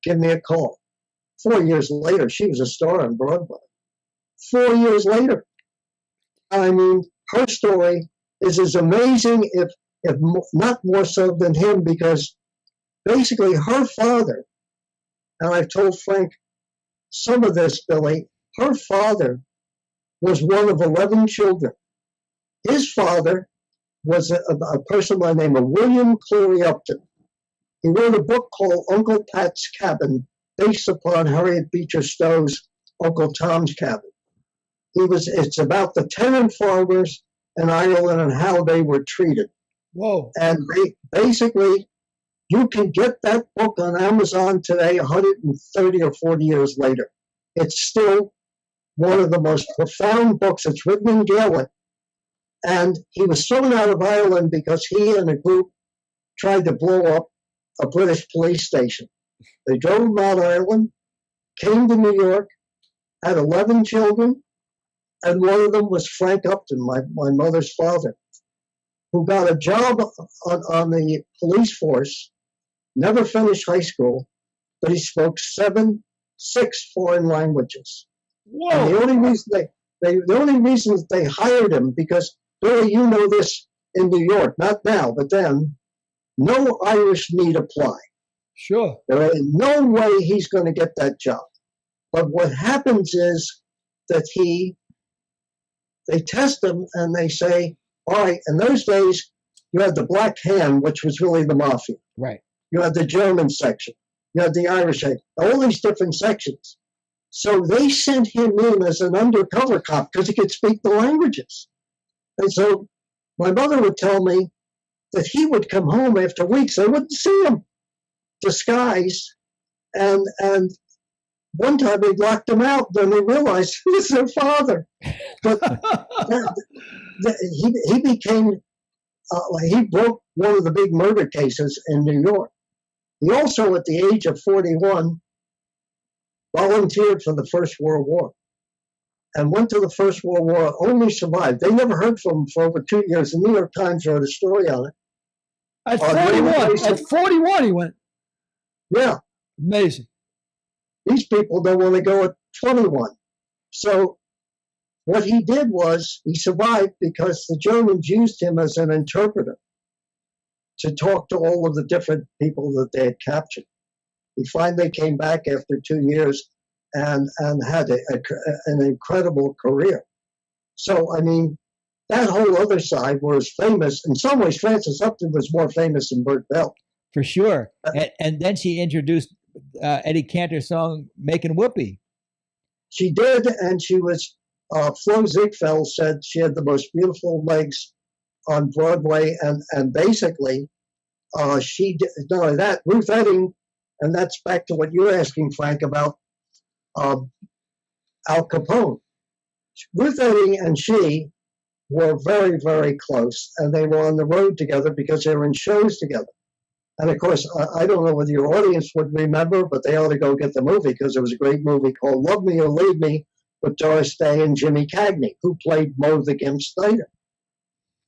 Speaker 7: give me a call. 4 years later, she was a star on Broadway. 4 years later. I mean, her story is as amazing, if not more so than him, because basically her father, and I've told Frank some of this, Billy, her father was one of 11 children. His father was a person by the name of William Cleary Upton. He wrote a book called Uncle Pat's Cabin, based upon Harriet Beecher Stowe's Uncle Tom's Cabin. It's about the tenant farmers in Ireland and how they were treated.
Speaker 3: Whoa.
Speaker 7: And basically, you can get that book on Amazon today, 130 or 40 years later. It's still one of the most profound books. It's written in Gaelic. And he was thrown out of Ireland because he and a group tried to blow up a British police station. They drove him out of Ireland, came to New York, had 11 children, and one of them was Frank Upton, my mother's father, who got a job on the police force, never finished high school, but he spoke 6 foreign languages.
Speaker 3: Whoa.
Speaker 7: And the only reason that they hired him, because Billy, you know this in New York, not now, but then, no Irish need apply.
Speaker 3: Sure.
Speaker 7: There ain't no way he's going to get that job. But what happens is that they test him and they say, all right, in those days, you had the Black Hand, which was really the mafia.
Speaker 4: Right.
Speaker 7: You had the German section. You had the Irish section. All these different sections. So they sent him in as an undercover cop because he could speak the languages. And so my mother would tell me that he would come home after weeks. They wouldn't see him, disguised. And one time they locked him out. Then they realized he was their father. But he became, he broke one of the big murder cases in New York. He also, at the age of 41, volunteered for the First World War and went to the First World War, only survived. They never heard from him for over 2 years. The New York Times wrote a story on it.
Speaker 3: At 41, he went.
Speaker 7: Yeah.
Speaker 3: Amazing.
Speaker 7: These people don't want to go at 21. So what he did was he survived because the Germans used him as an interpreter to talk to all of the different people that they had captured. He finally came back after 2 years and had an incredible career. So, I mean, that whole other side was famous. In some ways, Frances Upton was more famous than Bert Bell.
Speaker 4: For sure. And then she introduced Eddie Cantor's song, Making Whoopee.
Speaker 7: She did, and she was, Flo Ziegfeld said she had the most beautiful legs on Broadway, and basically, she did, not only that, Ruth Etting, and that's back to what you're asking, Frank, about Al Capone. Ruth Etting and she were very, very close, and they were on the road together because they were in shows together. And of course, I don't know whether your audience would remember, but they ought to go get the movie because there was a great movie called Love Me or Leave Me with Doris Day and Jimmy Cagney, who played Moe the Gimp Snyder.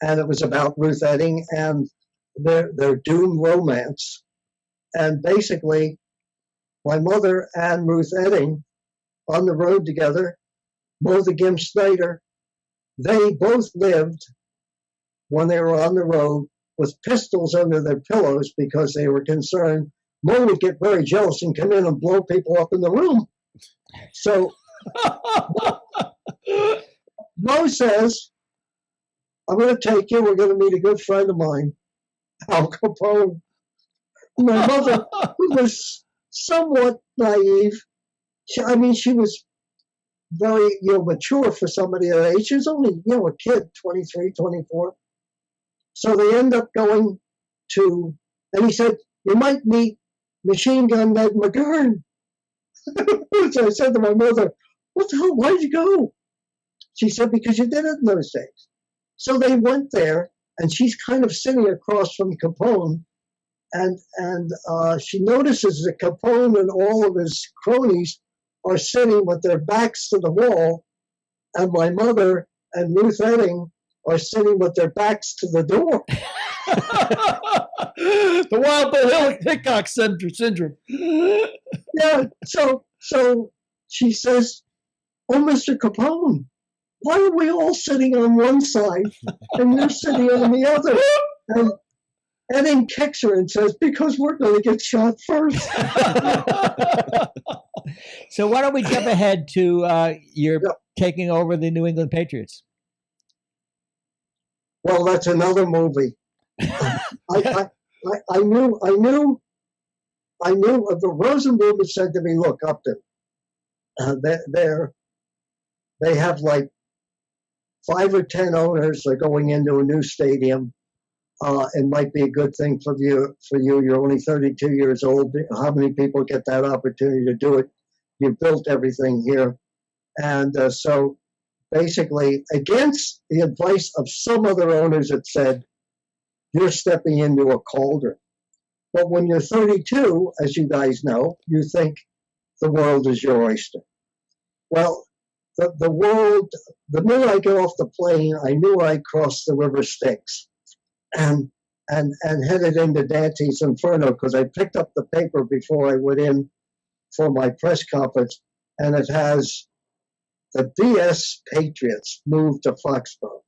Speaker 7: And it was about Ruth Etting and their doomed romance. And basically, my mother and Ruth Etting on the road together, Moe the Gimp Snyder, they both lived when they were on the road with pistols under their pillows because they were concerned Moe would get very jealous and come in and blow people up in the room. So Moe says, I'm going to take you. We're going to meet a good friend of mine, Al Capone. My mother, who was somewhat naive, she was very, mature for somebody that age. She was only, a kid, 23, 24. So they end up going to, and he said, you might meet Machine Gun Ned McGurn. So I said to my mother, what the hell, why'd you go? She said, because you did it in those days. So they went there, and she's kind of sitting across from Capone, and she notices that Capone and all of his cronies are sitting with their backs to the wall, and my mother and Ruth Etting are sitting with their backs to the door.
Speaker 3: The Wild Bill Hickok syndrome.
Speaker 7: Yeah, so she says, "Oh, Mr. Capone, why are we all sitting on one side and you're sitting on the other?" And Edding kicks her and says, "Because we're going to get shot first."
Speaker 4: So why don't we jump ahead to your
Speaker 7: Yeah.
Speaker 4: taking over the New England Patriots?
Speaker 7: Well, that's another movie. I knew. The Rosenblum had said to me, "Look, Upton, they have like 5 or 10 owners. They're going into a new stadium. It might be a good thing for you. You're only 32 years old. How many people get that opportunity to do it? You built everything here." And so basically, against the advice of some other owners that said, "You're stepping into a cauldron." But when you're 32, as you guys know, you think the world is your oyster. Well, the world, the minute I got off the plane, I knew I crossed the river Styx and headed into Dante's Inferno, because I picked up the paper before I went in for my press conference, and it has the BS Patriots moved to Foxborough.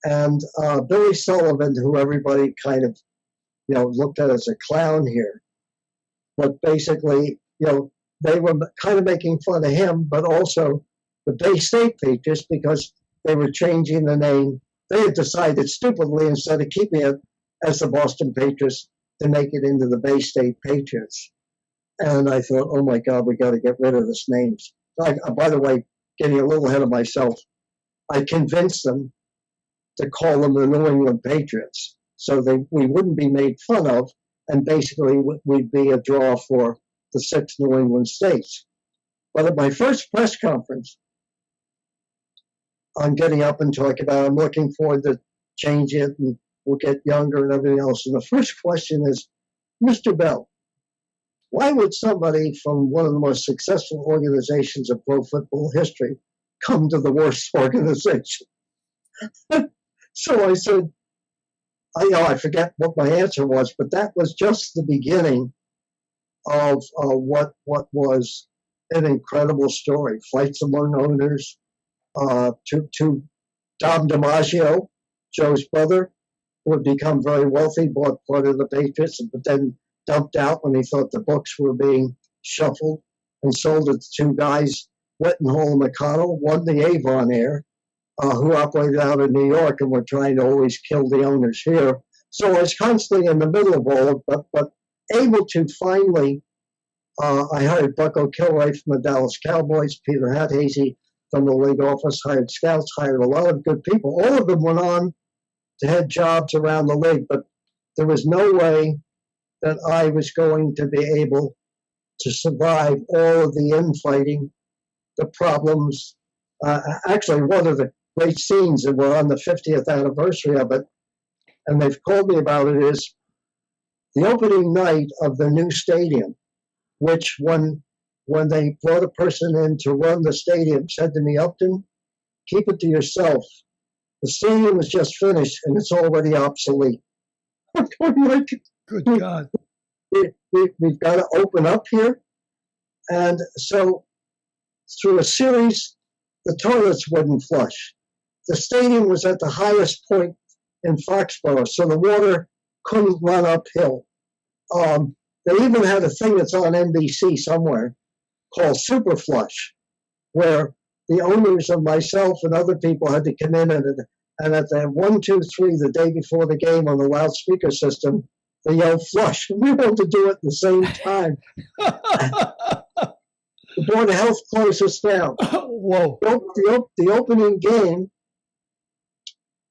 Speaker 7: And Billy Sullivan, who everybody kind of, looked at as a clown here, but basically, they were kind of making fun of him, but also the Bay State Patriots, because they were changing the name. They had decided stupidly, instead of keeping it as the Boston Patriots, to make it into the Bay State Patriots. And I thought, oh my God, we got to get rid of this name. By the way, getting a little ahead of myself, I convinced them to call them the New England Patriots, so we wouldn't be made fun of, and basically we'd be a draw for the 6 New England states. But at my first press conference, I'm getting up and talking about I'm looking forward to change it and we'll get younger and everything else. And the first question is, "Mr. Bell, why would somebody from one of the most successful organizations of pro football history come to the worst organization?" So I said, I forget what my answer was, but that was just the beginning of what was an incredible story. Fights among owners, to Dom DiMaggio, Joe's brother, who had become very wealthy, bought part of the Patriots, but then dumped out when he thought the books were being shuffled, and sold it to 2 guys, Wettenhall and McConnell, one the Avon heir, who operated out of New York and were trying to always kill the owners here. So I was constantly in the middle of all of it, but able to finally, I hired Bucko Kilray from the Dallas Cowboys, Peter Hathazy from the league office, hired scouts, hired a lot of good people. All of them went on to head jobs around the league, but there was no way that I was going to be able to survive all of the infighting, the problems. Actually, one of the great scenes, and we're on the 50th anniversary of it, and they've called me about it, is the opening night of the new stadium, which when they brought a person in to run the stadium, said to me, "Upton, keep it to yourself. The stadium was just finished and it's already obsolete." I'm going like,
Speaker 3: Good God.
Speaker 7: we've got to open up here. And so through a series, the toilets wouldn't flush. The stadium was at the highest point in Foxborough, so the water couldn't run uphill. They even had a thing that's on NBC somewhere called Super Flush, where the owners and myself and other people had to come in and at the 1, 2, 3 the day before the game on the loudspeaker system, they yelled "flush." We wanted to do it at the same time. The Board of Health closed us down.
Speaker 3: Whoa.
Speaker 7: The opening game,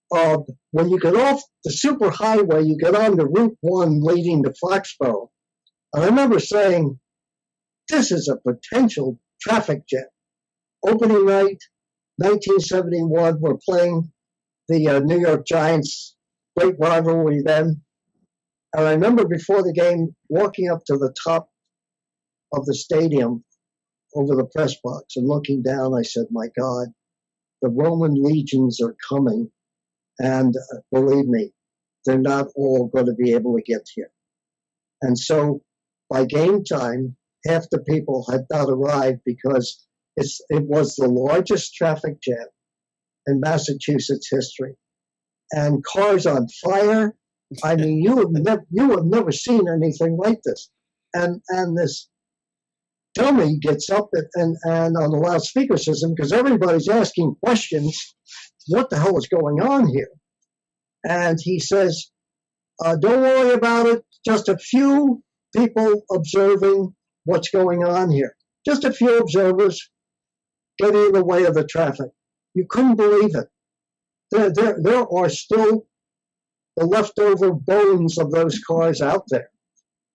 Speaker 7: when you get off the super highway, you get on to Route 1 leading to Foxborough. And I remember saying, this is a potential traffic jam. Opening night, 1971, we're playing the New York Giants, great rivalry then. And I remember before the game, walking up to the top of the stadium over the press box and looking down, I said, my God, the Roman legions are coming And believe me, they're not all going to be able to get here. And so by game time, half the people had not arrived because it was the largest traffic jam in Massachusetts history. And cars on fire. I mean, you have never seen anything like this. And this dummy gets up and on the loudspeaker system, because everybody's asking questions, what the hell is going on here? And he says, don't worry about it. Just a few people observing what's going on here. Just a few observers getting in the way of the traffic. You couldn't believe it. There are still the leftover bones of those cars out there.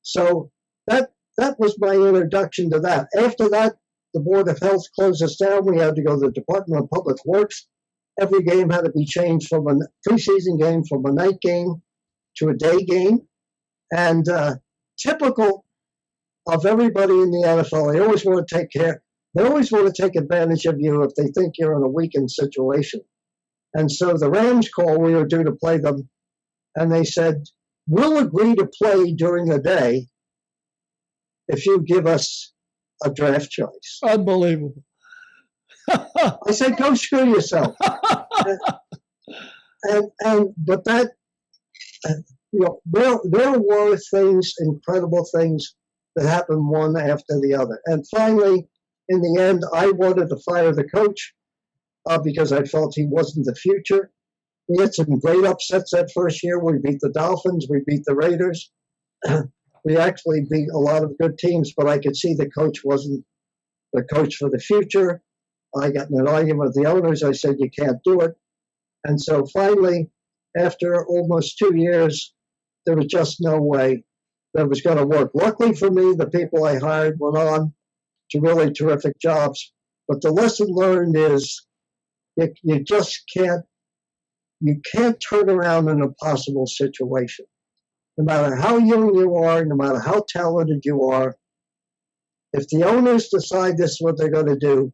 Speaker 7: So that was my introduction to that. After that, the Board of Health closed us down. We had to go to the Department of Public Works. Every game had to be changed from a preseason game from a night game to a day game. And typical of everybody in the NFL, they always want to take care. They always want to take advantage of you if they think you're in a weakened situation. And so the Rams called, we were due to play them, and they said, we'll agree to play during the day if you give us a draft choice.
Speaker 3: Unbelievable.
Speaker 7: I said, go screw yourself. But that, there were things, incredible things that happened one after the other. And finally, in the end, I wanted to fire the coach because I felt he wasn't the future. We had some great upsets that first year. We beat the Dolphins. We beat the Raiders. We actually beat a lot of good teams, but I could see the coach wasn't the coach for the future. I got in an argument with the owners. I said, you can't do it. And so finally, after almost 2 years, there was just no way that was going to work. Luckily for me, the people I hired went on to really terrific jobs. But the lesson learned is you just can't turn around an impossible situation. No matter how young you are, no matter how talented you are, if the owners decide this is what they're going to do,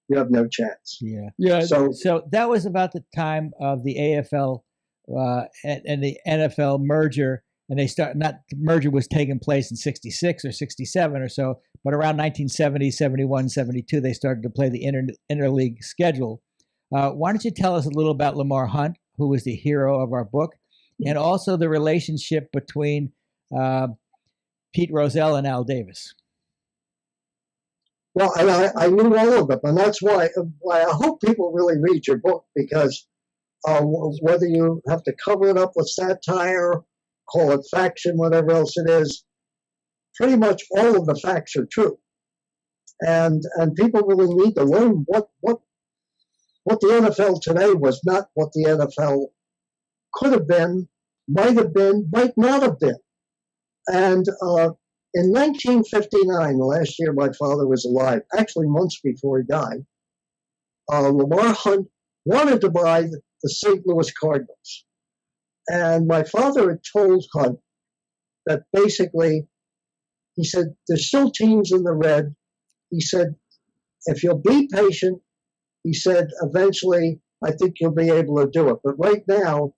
Speaker 7: you have no chance.
Speaker 3: Yeah.
Speaker 4: So that was about the time of the AFL and the NFL merger, and the merger was taking place in 66 or 67 or so, but around 1970, 71, 72, they started to play the interleague schedule. Why don't you tell us a little about Lamar Hunt, who was the hero of our book, and also the relationship between Pete Rozelle and Al Davis?
Speaker 7: Well, and I knew all of them, and that's why I hope people really read your book, because whether you have to cover it up with satire, call it faction, whatever else it is, pretty much all of the facts are true, and people really need to learn what the NFL today was not what the NFL could have been, might not have been, and. In 1959, the last year my father was alive, actually months before he died, Lamar Hunt wanted to buy the St. Louis Cardinals. And my father had told Hunt that basically, he said, there's still teams in the red. He said, if you'll be patient, he said, eventually, I think you'll be able to do it. But right now,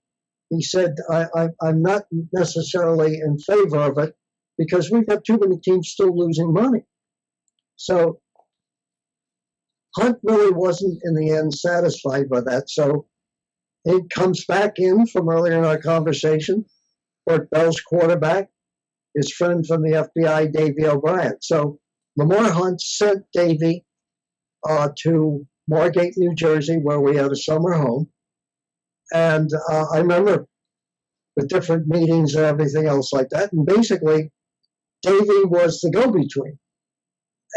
Speaker 7: he said, I'm not necessarily in favor of it, because we've got too many teams still losing money. So Hunt really wasn't, in the end, satisfied by that. So he comes back in from earlier in our conversation, Bert Bell's quarterback, his friend from the FBI, Davey O'Brien. So Lamar Hunt sent Davey to Margate, New Jersey, where we had a summer home. And I remember the different meetings and everything else like that. And basically, Davey was the go-between.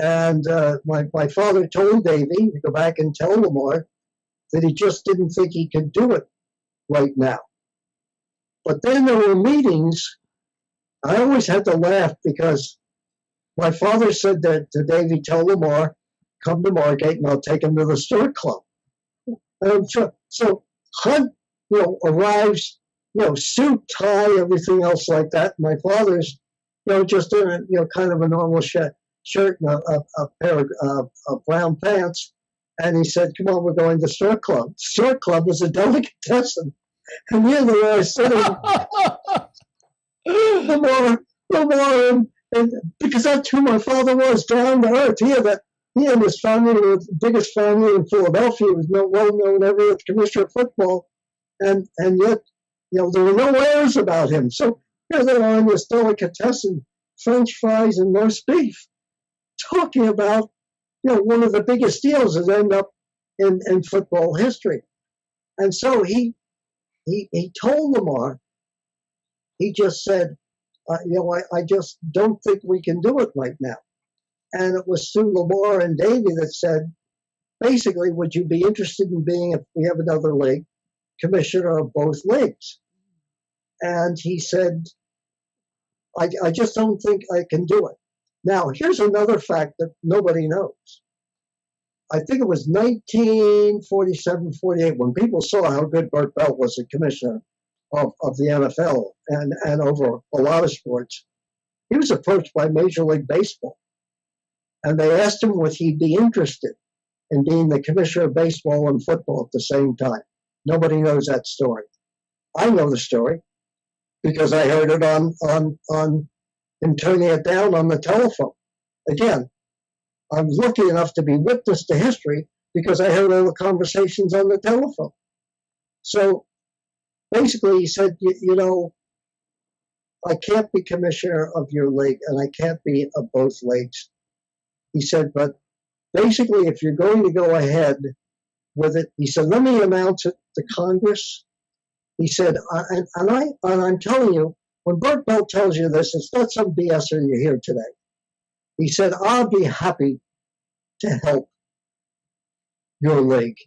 Speaker 7: And my father told Davey to go back and tell Lamar that he just didn't think he could do it right now. But then there were meetings. I always had to laugh because my father said that to Davey, tell Lamar, come to Margate and I'll take him to the Stewart Club. And so Hunt, arrives, suit, tie, everything else like that. My father's just in a, kind of a normal shirt and a pair of brown pants. And he said, come on, we're going to Stewart Club. Stewart Club was a delicatessen. And here they are sitting, Lamar, and because that's who my father was, down to earth. He and his family were the biggest family in Philadelphia. He was well known ever as commissioner of football, and yet, there were no airs about him. So here they are in this delicatessen, French fries and roast beef, talking about one of the biggest deals that end up in football history. And so he told Lamar, he just said, I just don't think we can do it right now. And it was through Lamar and Davey that said, basically, would you be interested in being, if we have another league, commissioner of both leagues? And he said, I just don't think I can do it. Now, here's another fact that nobody knows. I think it was 1947, 48, when people saw how good Bert Bell was a commissioner of the NFL and over a lot of sports. He was approached by Major League Baseball, and they asked him would he be interested in being the commissioner of baseball and football at the same time. Nobody knows that story. I know the story because I heard it on him turning it down on the telephone. Again, I'm lucky enough to be witness to history because I heard all the conversations on the telephone. So basically, he said, I can't be commissioner of your league and I can't be of both leagues. He said, but basically, if you're going to go ahead with it, he said, let me announce it to Congress. He said, and I'm telling you, when Bert Bell tells you this, it's not some BSer you hear today. He said, I'll be happy to help your league.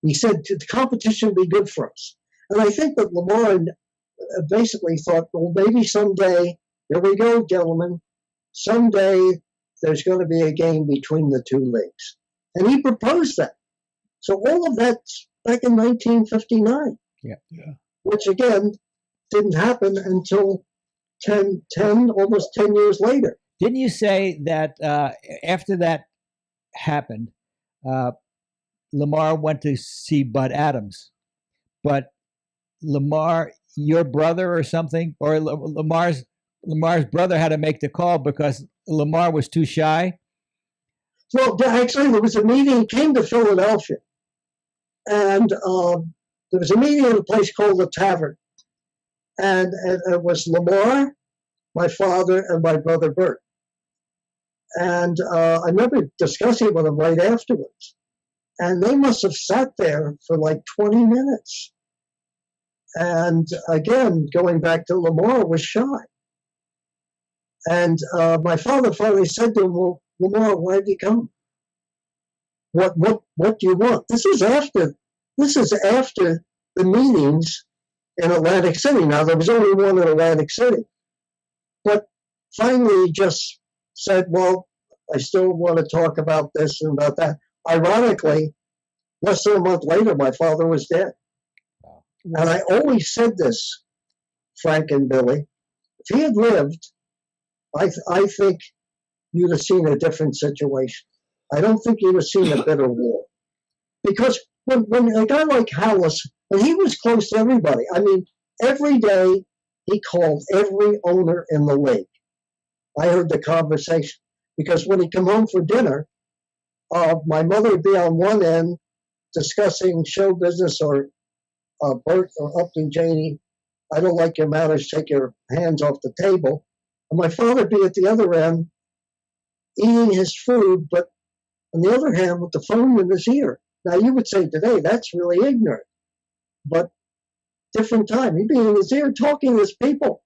Speaker 7: He said, the competition would be good for us. And I think that Lamar basically thought, well, maybe someday, here we go, gentlemen, someday there's going to be a game between the two leagues. And he proposed that. So all of that's back in 1959.
Speaker 4: Yeah.
Speaker 7: Which, again, didn't happen until almost 10 years later.
Speaker 4: Didn't you say that after that happened, Lamar went to see Bud Adams, but Lamar, your brother or something, or Lamar's brother had to make the call because Lamar was too shy?
Speaker 7: Well, actually, there was a meeting, came to Philadelphia, and there was a meeting at a place called the Tavern, and it was Lamar, my father, and my brother Bert. And I remember discussing with them right afterwards. And they must have sat there for like 20 minutes. And again, going back to Lamar was shy. And my father finally said to him, well, Lamar, why did you come? What do you want? This is after the meetings in Atlantic City. Now, there was only one in Atlantic City. But finally, he just said, well, I still want to talk about this and about that. Ironically, less than a month later, my father was dead. And I always said this, Frank and Billy, if he had lived, I think you'd have seen a different situation. I don't think you'd have seen a bitter war. Because when a guy like Hallis, and he was close to everybody, I mean, every day he called every owner in the league. I heard the conversation. Because when he'd come home for dinner, my mother would be on one end discussing show business or Bert or Upton Janie, I don't like your manners, take your hands off the table. And my father would be at the other end eating his food, but on the other hand, with the phone in his ear. Now, you would say today, that's really ignorant. But different time. He'd be in his ear talking to his people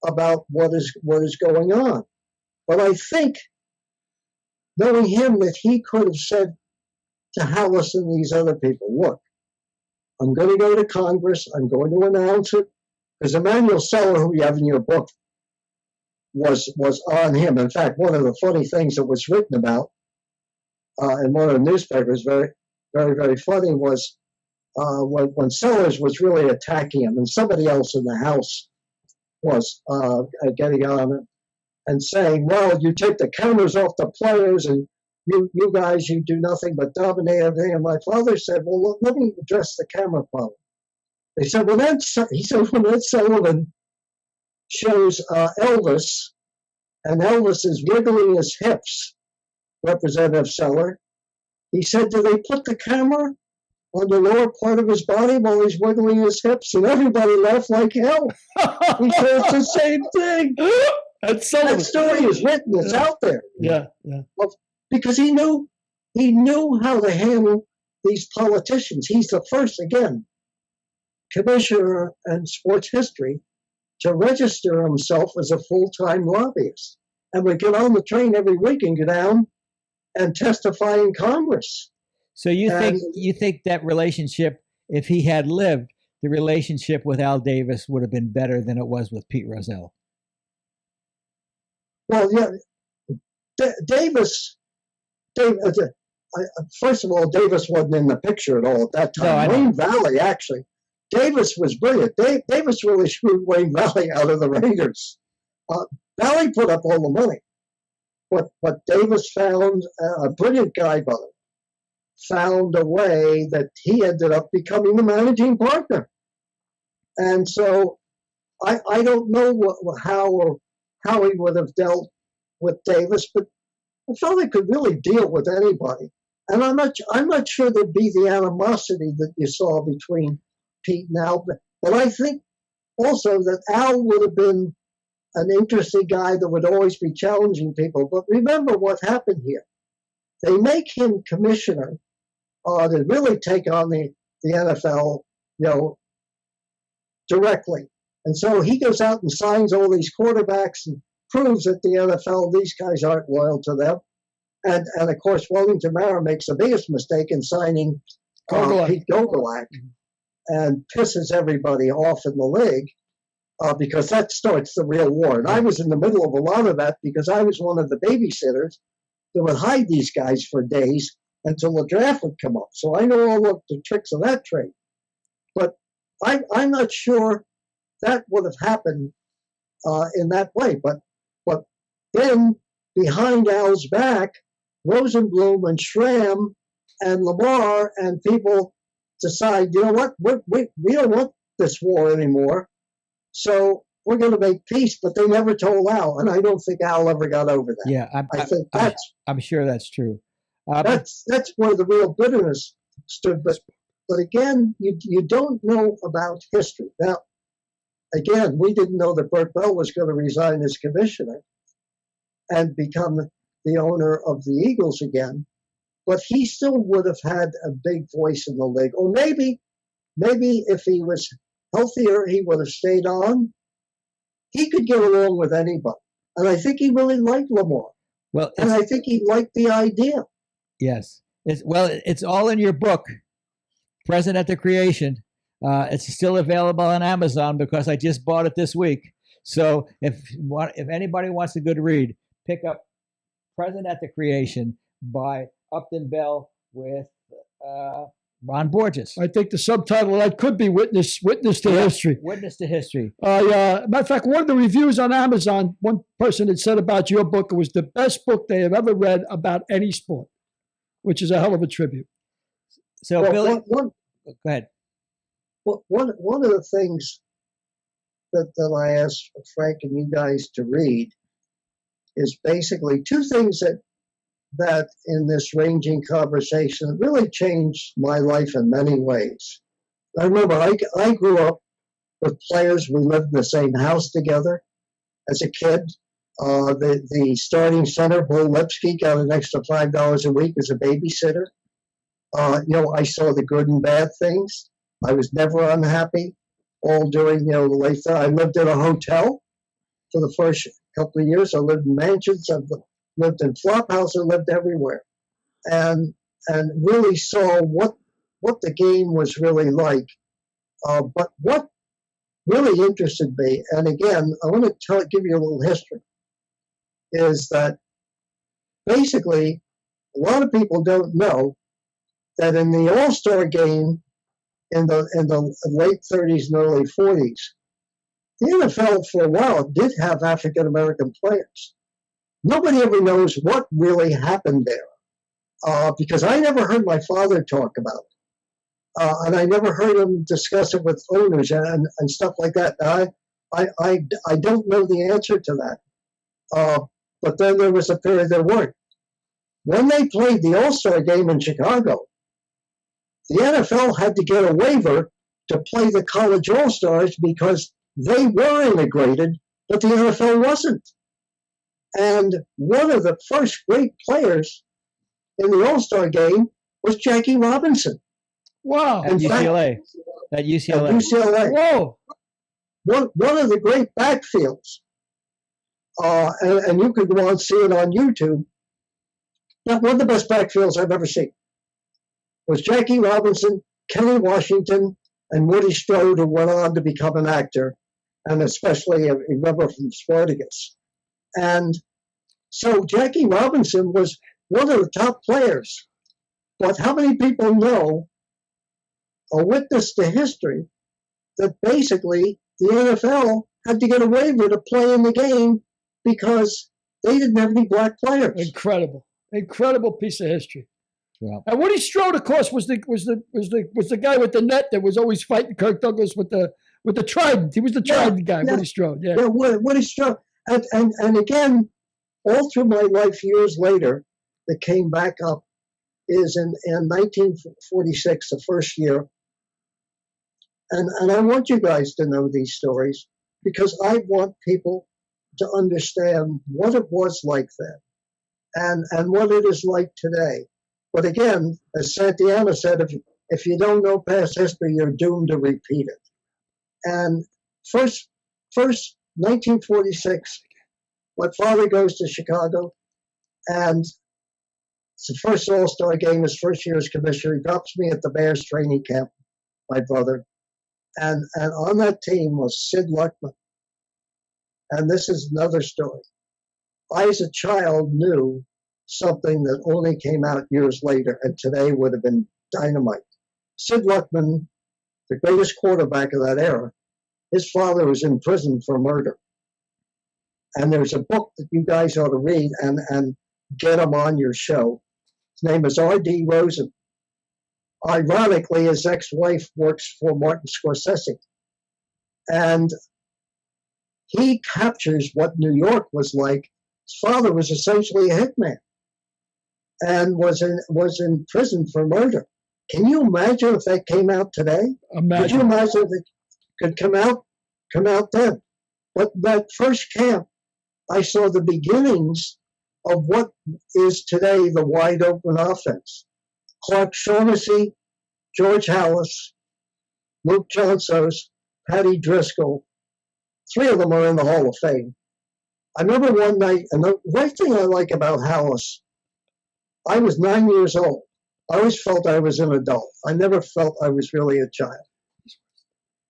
Speaker 7: about what is going on. But I think, knowing him, that he could have said to Hallis and these other people, look, I'm going to go to Congress. I'm going to announce it. Because Emmanuel Seller, who you have in your book, was on him. In fact, one of the funny things that was written about in one of the newspapers, very, very, very funny, was when Sellers was really attacking him, and somebody else in the House was getting on it and saying, well, you take the counters off the players, and you guys, you do nothing but dominate everything. And my father said, well, let me address the camera problem. They said, he said, when Ed Sullivan shows Elvis, and Elvis is wiggling his hips, Representative Seller, he said, do they put the camera on the lower part of his body while he's wiggling his hips? And everybody laughed like hell. He said, it's the same thing.
Speaker 3: Ed Sullivan.
Speaker 7: That story is written. It's out there.
Speaker 3: Yeah.
Speaker 7: Because he knew how to handle these politicians. He's the first, again, commissioner in sports history to register himself as a full-time lobbyist, and would get on the train every week and go down and testify in Congress.
Speaker 4: So you think that relationship, if he had lived, the relationship with Al Davis would have been better than it was with Pete Rozelle?
Speaker 7: Well, yeah, Davis. First of all, Davis wasn't in the picture at all at that time.
Speaker 4: No,
Speaker 7: Wayne Valley, actually. Davis was brilliant. Davis really screwed Wayne Valley out of the Raiders. Valley put up all the money. But Davis found, a brilliant guy, by the way, found a way that he ended up becoming the managing partner. And so I don't know how he would have dealt with Davis, but I felt he could really deal with anybody. And I'm not sure there'd be the animosity that you saw between Pete and Al. But I think also that Al would have been an interesting guy that would always be challenging people. But remember what happened here. They make him commissioner to really take on the NFL, directly. And so he goes out and signs all these quarterbacks and proves that the NFL, these guys aren't loyal to them. And of course, Wellington Mara makes the biggest mistake in signing Pete Gogolak and pisses everybody off in the league because that starts the real war. And I was in the middle of a lot of that because I was one of the babysitters that would hide these guys for days until the draft would come up. So I know all of the tricks of that trade. But I'm not sure that would have happened in that way. But then behind Al's back, Rosenblum and Schramm and Lamar and people decide, you know what, we don't want this war anymore. So we're going to make peace, but they never told Al, and I don't think Al ever got over that.
Speaker 4: Yeah, I'm sure that's true.
Speaker 7: That's where the real bitterness stood. But again, you don't know about history. Now, again, we didn't know that Bert Bell was going to resign as commissioner and become the owner of the Eagles again, but he still would have had a big voice in the league. Or maybe if he was healthier, he would have stayed on. He could get along with anybody. And I think he really liked Lamar. And I think he liked the idea.
Speaker 4: Yes. It's all in your book, Present at the Creation. It's still available on Amazon because I just bought it this week. So if anybody wants a good read, pick up Present at the Creation by Upton Bell with Ron Borges.
Speaker 3: I think the subtitle of that could be Witness to History.
Speaker 4: Witness to History.
Speaker 3: Matter of fact, one of the reviews on Amazon, one person had said about your book, it was the best book they have ever read about any sport, which is a hell of a tribute.
Speaker 4: So, Billy, go ahead.
Speaker 7: One of the things that I asked Frank and you guys to read is basically two things that in this ranging conversation really changed my life in many ways. I remember I grew up with players. We lived in the same house together as a kid. The starting center, Bull Lipsky, got an extra $5 a week as a babysitter. I saw the good and bad things. I was never unhappy all during, the late. I lived in a hotel for the first couple of years. I lived in mansions. I've lived in flop houses. I lived everywhere, and really saw what the game was really like. But what really interested me, and again, I want to give you a little history, is that basically a lot of people don't know that in the All-Star game in the late 30s and early 40s, the NFL for a while did have African-American players. Nobody ever knows what really happened there because I never heard my father talk about it. And I never heard him discuss it with owners and stuff like that. I don't know the answer to that. But then there was a period there weren't. When they played the All-Star game in Chicago, the NFL had to get a waiver to play the college All-Stars because they were integrated, but the NFL wasn't. And one of the first great players in the All-Star game was Jackie Robinson.
Speaker 3: Wow.
Speaker 4: At UCLA. At UCLA.
Speaker 7: At UCLA.
Speaker 3: Whoa.
Speaker 7: One of the great backfields, and you could go on and see it on YouTube. One of the best backfields I've ever seen was Jackie Robinson, Kenny Washington, and Woody Strode, who went on to become an actor, and especially a member from Spartacus. And so Jackie Robinson was one of the top players. But how many people know or witness to history that basically the NFL had to get a waiver to play in the game because they didn't have any black players?
Speaker 3: Incredible piece of history.
Speaker 4: Yeah.
Speaker 3: And Woody Strode, of course, was the guy with the net that was always fighting Kirk Douglas with the trident. He was the trident guy, Woody Strode. Yeah,
Speaker 7: Woody Strode. And again, all through my life years later, that came back up is in 1946, the first year. And I want you guys to know these stories because I want people to understand what it was like then and what it is like today. But again, as Santiana said, if you don't know past history, you're doomed to repeat it. And first 1946, my father goes to Chicago, and it's the first All-Star game, his first year as commissioner. He drops me at the Bears training camp, my brother. And on that team was Sid Luckman. And this is another story. I, as a child, knew something that only came out years later, and today would have been dynamite. Sid Luckman, the greatest quarterback of that era, his father was in prison for murder. And there's a book that you guys ought to read and get him on your show. His name is R.D. Rosen. Ironically, his ex-wife works for Martin Scorsese. And he captures what New York was like. His father was essentially a hitman and was in prison for murder. Can you imagine if that came out today? Could you imagine if it could come out then? But that first camp, I saw the beginnings of what is today the wide open offense. Clark Shaughnessy, George Hallis, Luke Johnsos, Patty Driscoll, 3 of them are in the Hall of Fame. I remember one night, and the right thing I like about Hallis, I was 9 years old. I always felt I was an adult. I never felt I was really a child.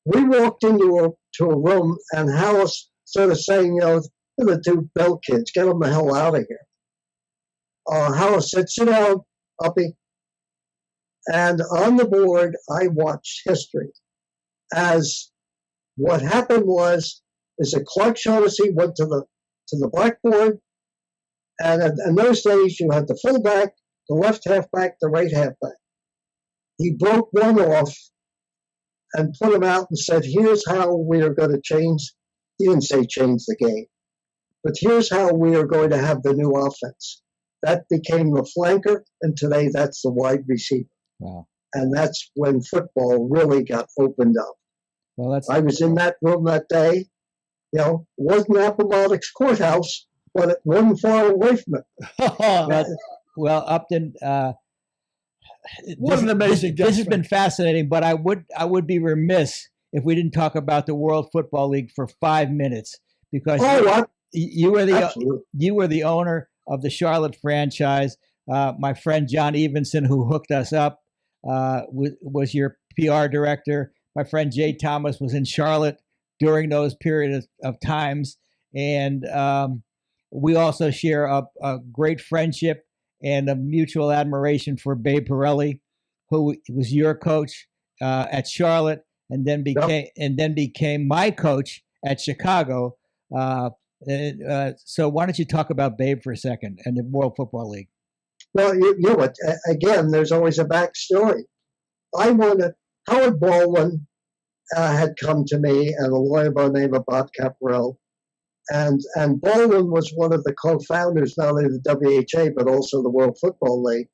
Speaker 7: We walked into a room, and Hallis started saying, the 2 Bell kids, get them the hell out of here. Hallis said, sit down, Uppy. And on the board, I watched history as what happened is that Clark Shaughnessy went to the blackboard, and in those days you had the fullback, the left halfback, the right halfback. He broke one off and put him out and said, here's how we are going to change. He didn't say change the game, but here's how we are going to have the new offense. That became the flanker, and today that's the wide receiver.
Speaker 4: Wow.
Speaker 7: And that's when football really got opened up.
Speaker 4: Well,
Speaker 7: I was in that room that day. It wasn't Appomattox Courthouse, but it wasn't far away from it.
Speaker 4: well, Upton,
Speaker 3: what an amazing
Speaker 4: this has been fascinating, but I would be remiss if we didn't talk about the World Football League for 5 minutes, because you were the owner of the Charlotte franchise. My friend John Evenson, who hooked us up, was your PR director. My friend Jay Thomas was in Charlotte during those periods of times. And we also share a great friendship and a mutual admiration for Babe Pirelli, who was your coach at Charlotte, and then became my coach at Chicago. So why don't you talk about Babe for a second and the World Football League?
Speaker 7: Well, you know what? Again, there's always a backstory. Howard Baldwin had come to me, and a lawyer by the name of Bob Caparel. And Baldwin was one of the co-founders, not only of the WHA, but also the World Football League.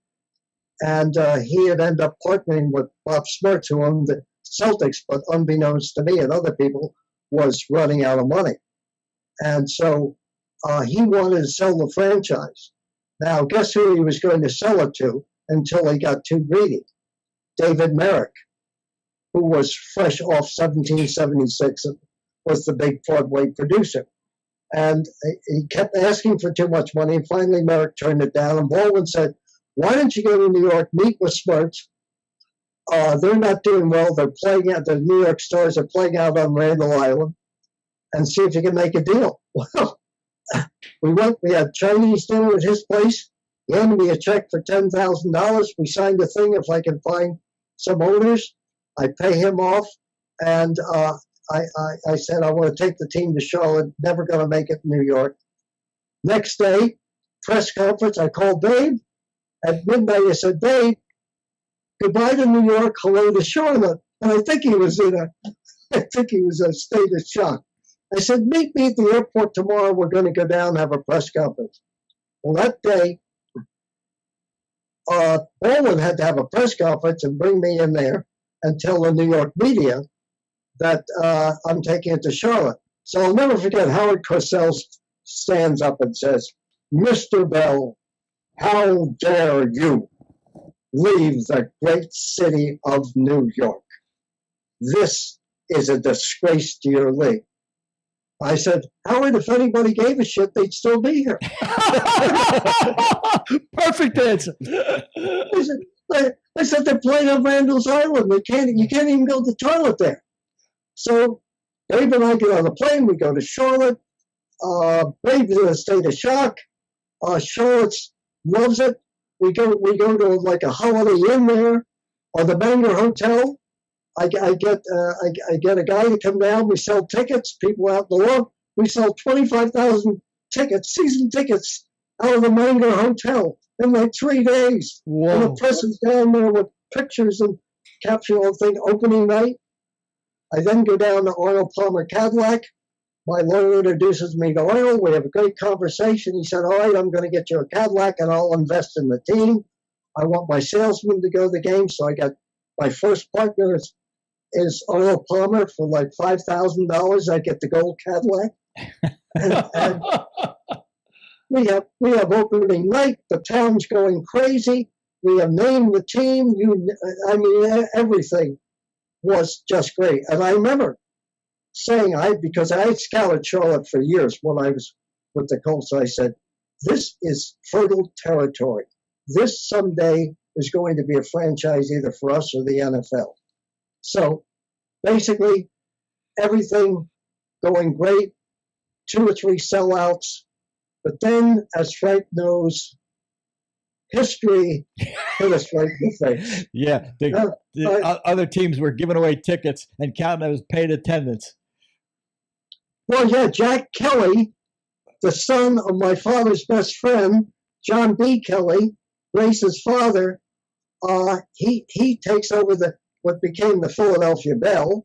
Speaker 7: And he had ended up partnering with Bob Smertz, who owned the Celtics, but unbeknownst to me and other people, was running out of money. And so he wanted to sell the franchise. Now, guess who he was going to sell it to until he got too greedy? David Merrick, who was fresh off 1776 and was the big Broadway producer. And he kept asking for too much money, and finally Merrick turned it down. And Baldwin said, why don't you go to New York, meet with Smertz? They're not doing well. They're playing out, the New York Stars are playing out on Randall Island, and see if you can make a deal. Well, we had Chinese dinner at his place. He handed me a check for $10,000. We signed a thing, if I can find some owners, I pay him off. And I said, I want to take the team to Charlotte, never going to make it in New York. Next day, press conference, I called Babe. At midnight, I said, Babe, goodbye to New York, hello to Charlotte. And I think he was in a state of shock. I said, meet me at the airport tomorrow. We're going to go down and have a press conference. Well, that day, Baldwin had to have a press conference and bring me in there and tell the New York media that I'm taking it to Charlotte. So I'll never forget Howard Cosell stands up and says, Mr. Bell, how dare you leave the great city of New York? This is a disgrace to your league. I said, Howard, if anybody gave a shit, they'd still be here.
Speaker 3: Perfect answer.
Speaker 7: I said, they're playing on Randall's Island. You can't even go to the toilet there. So Babe and I get on the plane. We go to Charlotte. Babe's in a state of shock. Charlotte loves it. We go to like a Holiday Inn there, or the Bangor Hotel. I get a guy to come down. We sell tickets. People out in the lawn. We sell 25,000 tickets, season tickets, out of the Bangor Hotel in like 3 days.
Speaker 3: Whoa.
Speaker 7: And the press is down there with pictures and capture all thing. Opening night. I then go down to Arnold Palmer Cadillac. My lawyer introduces me to Arnold. We have a great conversation. He said, all right, I'm going to get you a Cadillac and I'll invest in the team. I want my salesman to go to the game. So I got my first partner is Arnold Palmer for like $5,000. I get the gold Cadillac. and we have opening night. The town's going crazy. We have named the team. Everything was just great. And I remember saying, because I had scouted Charlotte for years when I was with the Colts, I said, this is fertile territory. This someday is going to be a franchise either for us or the NFL. So basically, everything going great, 2 or 3 sellouts. But then, as Frank knows, history hit us right in the face.
Speaker 4: Yeah, other teams were giving away tickets and counting as paid attendance.
Speaker 7: Well, yeah, Jack Kelly, the son of my father's best friend, John B. Kelly, Grace's father, he takes over what became the Philadelphia Bell.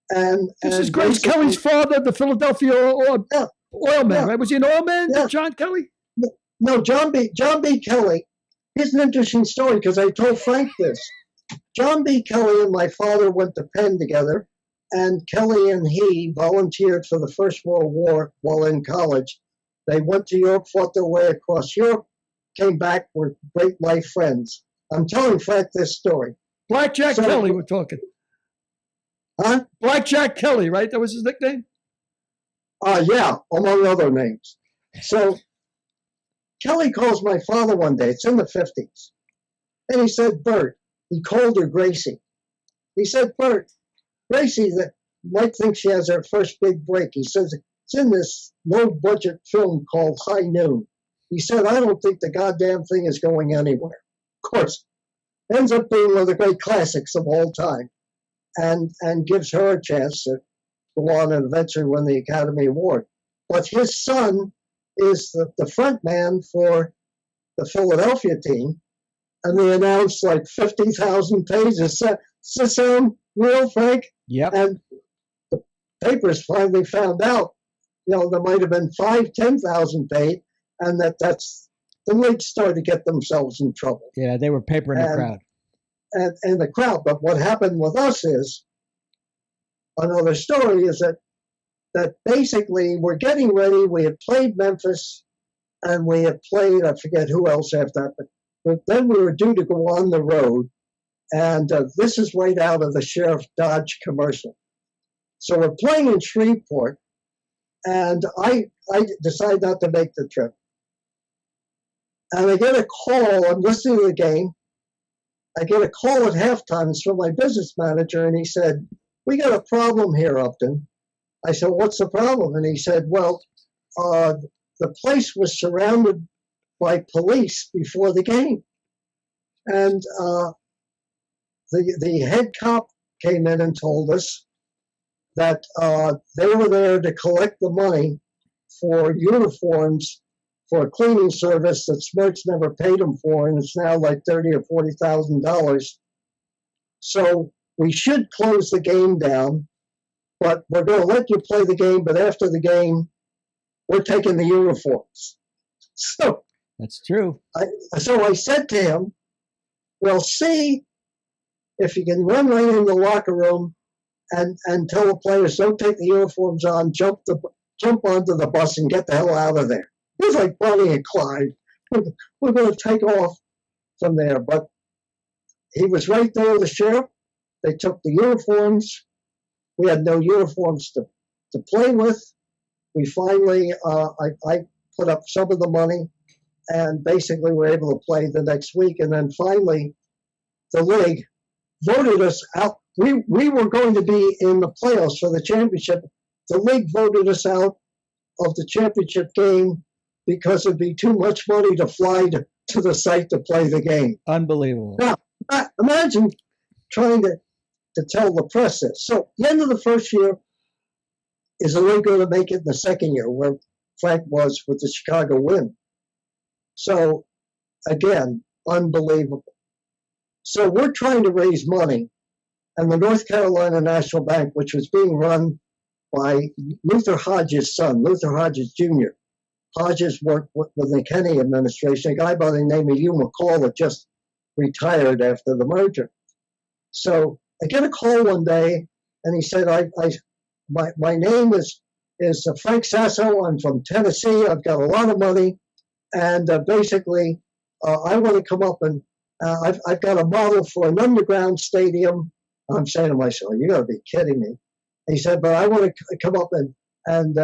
Speaker 7: And
Speaker 3: this is Grace Kelly's father, the Philadelphia oil man, right? Was he an oil man,
Speaker 7: yeah.
Speaker 3: John Kelly?
Speaker 7: No, John B. Kelly. Here's an interesting story because I told Frank this. John B. Kelly and my father went to Penn together, and Kelly and he volunteered for the First World War while in college. They went to Europe, fought their way across Europe, came back, were great life friends. I'm telling Frank this story.
Speaker 3: Blackjack Kelly, we're talking.
Speaker 7: Huh?
Speaker 3: Blackjack Kelly, right? That was his nickname?
Speaker 7: Yeah, among other names. So Kelly calls my father one day. It's in the 50s. And he said, Bert, he called her Gracie. He said, Bert, Gracie that might think she has her first big break. He says, it's in this low-budget film called High Noon. He said, I don't think the goddamn thing is going anywhere. Of course, ends up being one of the great classics of all time, and gives her a chance to go on and eventually win the Academy Award. But his son is the front man for the Philadelphia team, and they announced like 50,000 pages. Does this sound real, Frank?
Speaker 4: Yep.
Speaker 7: And the papers finally found out, there might have been 10,000 paid, and that's the league started to get themselves in trouble.
Speaker 4: Yeah, they were papering the crowd.
Speaker 7: And the crowd. But what happened with us is, another story is that basically we're getting ready. We had played Memphis, and we had played, I forget who else after that, but then we were due to go on the road. And this is right out of the Sheriff Dodge commercial. So we're playing in Shreveport, and I decide not to make the trip. And I get a call. I'm listening to the game. I get a call at halftime. It's from my business manager, and he said, "We got a problem here, Upton." I said, "What's the problem?" And he said, "Well, the place was surrounded by police before the game, and the head cop came in and told us that they were there to collect the money for uniforms for a cleaning service that Smirks never paid them for, and it's now like $30,000 or $40,000. So we should close the game down, but we're going to let you play the game. But after the game, we're taking the uniforms." So
Speaker 4: That's true.
Speaker 7: so I said to him, "Well, see if you can run right in the locker room and tell the players, don't take the uniforms on, jump onto the bus and get the hell out of there." It was like Bonnie and Clyde. We're going to take off from there. But he was right there with the sheriff. They took the uniforms. We had no uniforms to play with. We finally, I put up some of the money, and basically were able to play the next week. And then finally, the league voted us out. We were going to be in the playoffs for the championship. The league voted us out of the championship game because it'd be too much money to fly to the site to play the game.
Speaker 4: Unbelievable.
Speaker 7: Now, imagine trying to tell the press this. So the end of the first year, is the league going to make it in the second year, where Frank was with the Chicago Wind? So again, unbelievable. So we're trying to raise money, and the North Carolina National Bank, which was being run by Luther Hodges' son, Luther Hodges Jr. Hodges worked with the Kennedy administration, a guy by the name of Hugh McCall that just retired after the merger. So I get a call one day, and he said, my name is Frank Sasso. I'm from Tennessee. I've got a lot of money, and basically, I want to come up and I've got a model for an underground stadium. I'm saying to myself, you got to be kidding me. He said, but I want to come up and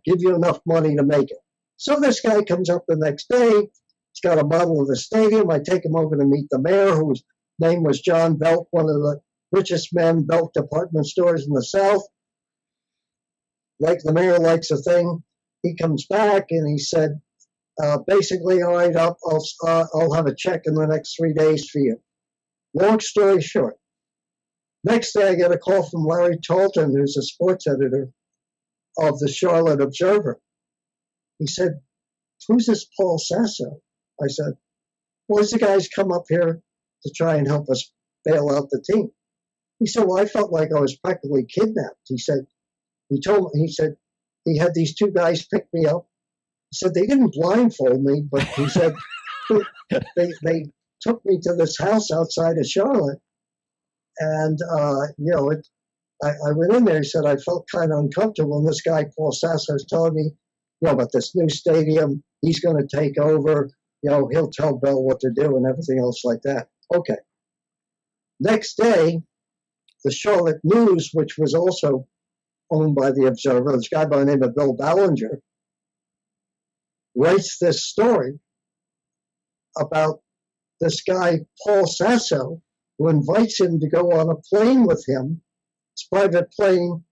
Speaker 7: give you enough money to make it. So this guy comes up the next day. He's got a model of the stadium. I take him over to meet the mayor, whose name was John Belk, one of the richest men, Belk department stores in the South. Like the mayor likes a thing. He comes back and he said, basically, all right, I'll have a check in the next 3 days for you. Long story short, next day I get a call from Larry Talton, who's a sports editor of the Charlotte Observer. He said, who's this Paul Sasso? I said, well, it's the guy's come up here to try and help us bail out the team. He said, well, I felt like I was practically kidnapped. He said, he had these two guys pick me up. He said, they didn't blindfold me, but he said, they took me to this house outside of Charlotte. And, I went in there. He said, I felt kind of uncomfortable. And this guy, Paul Sasso, was telling me, about this new stadium, he's going to take over, he'll tell Bell what to do and everything else like that. Okay. Next day, the Charlotte News, which was also owned by the Observer, this guy by the name of Bill Ballinger, writes this story about this guy, Paul Sasso, who invites him to go on a plane with him, his private plane,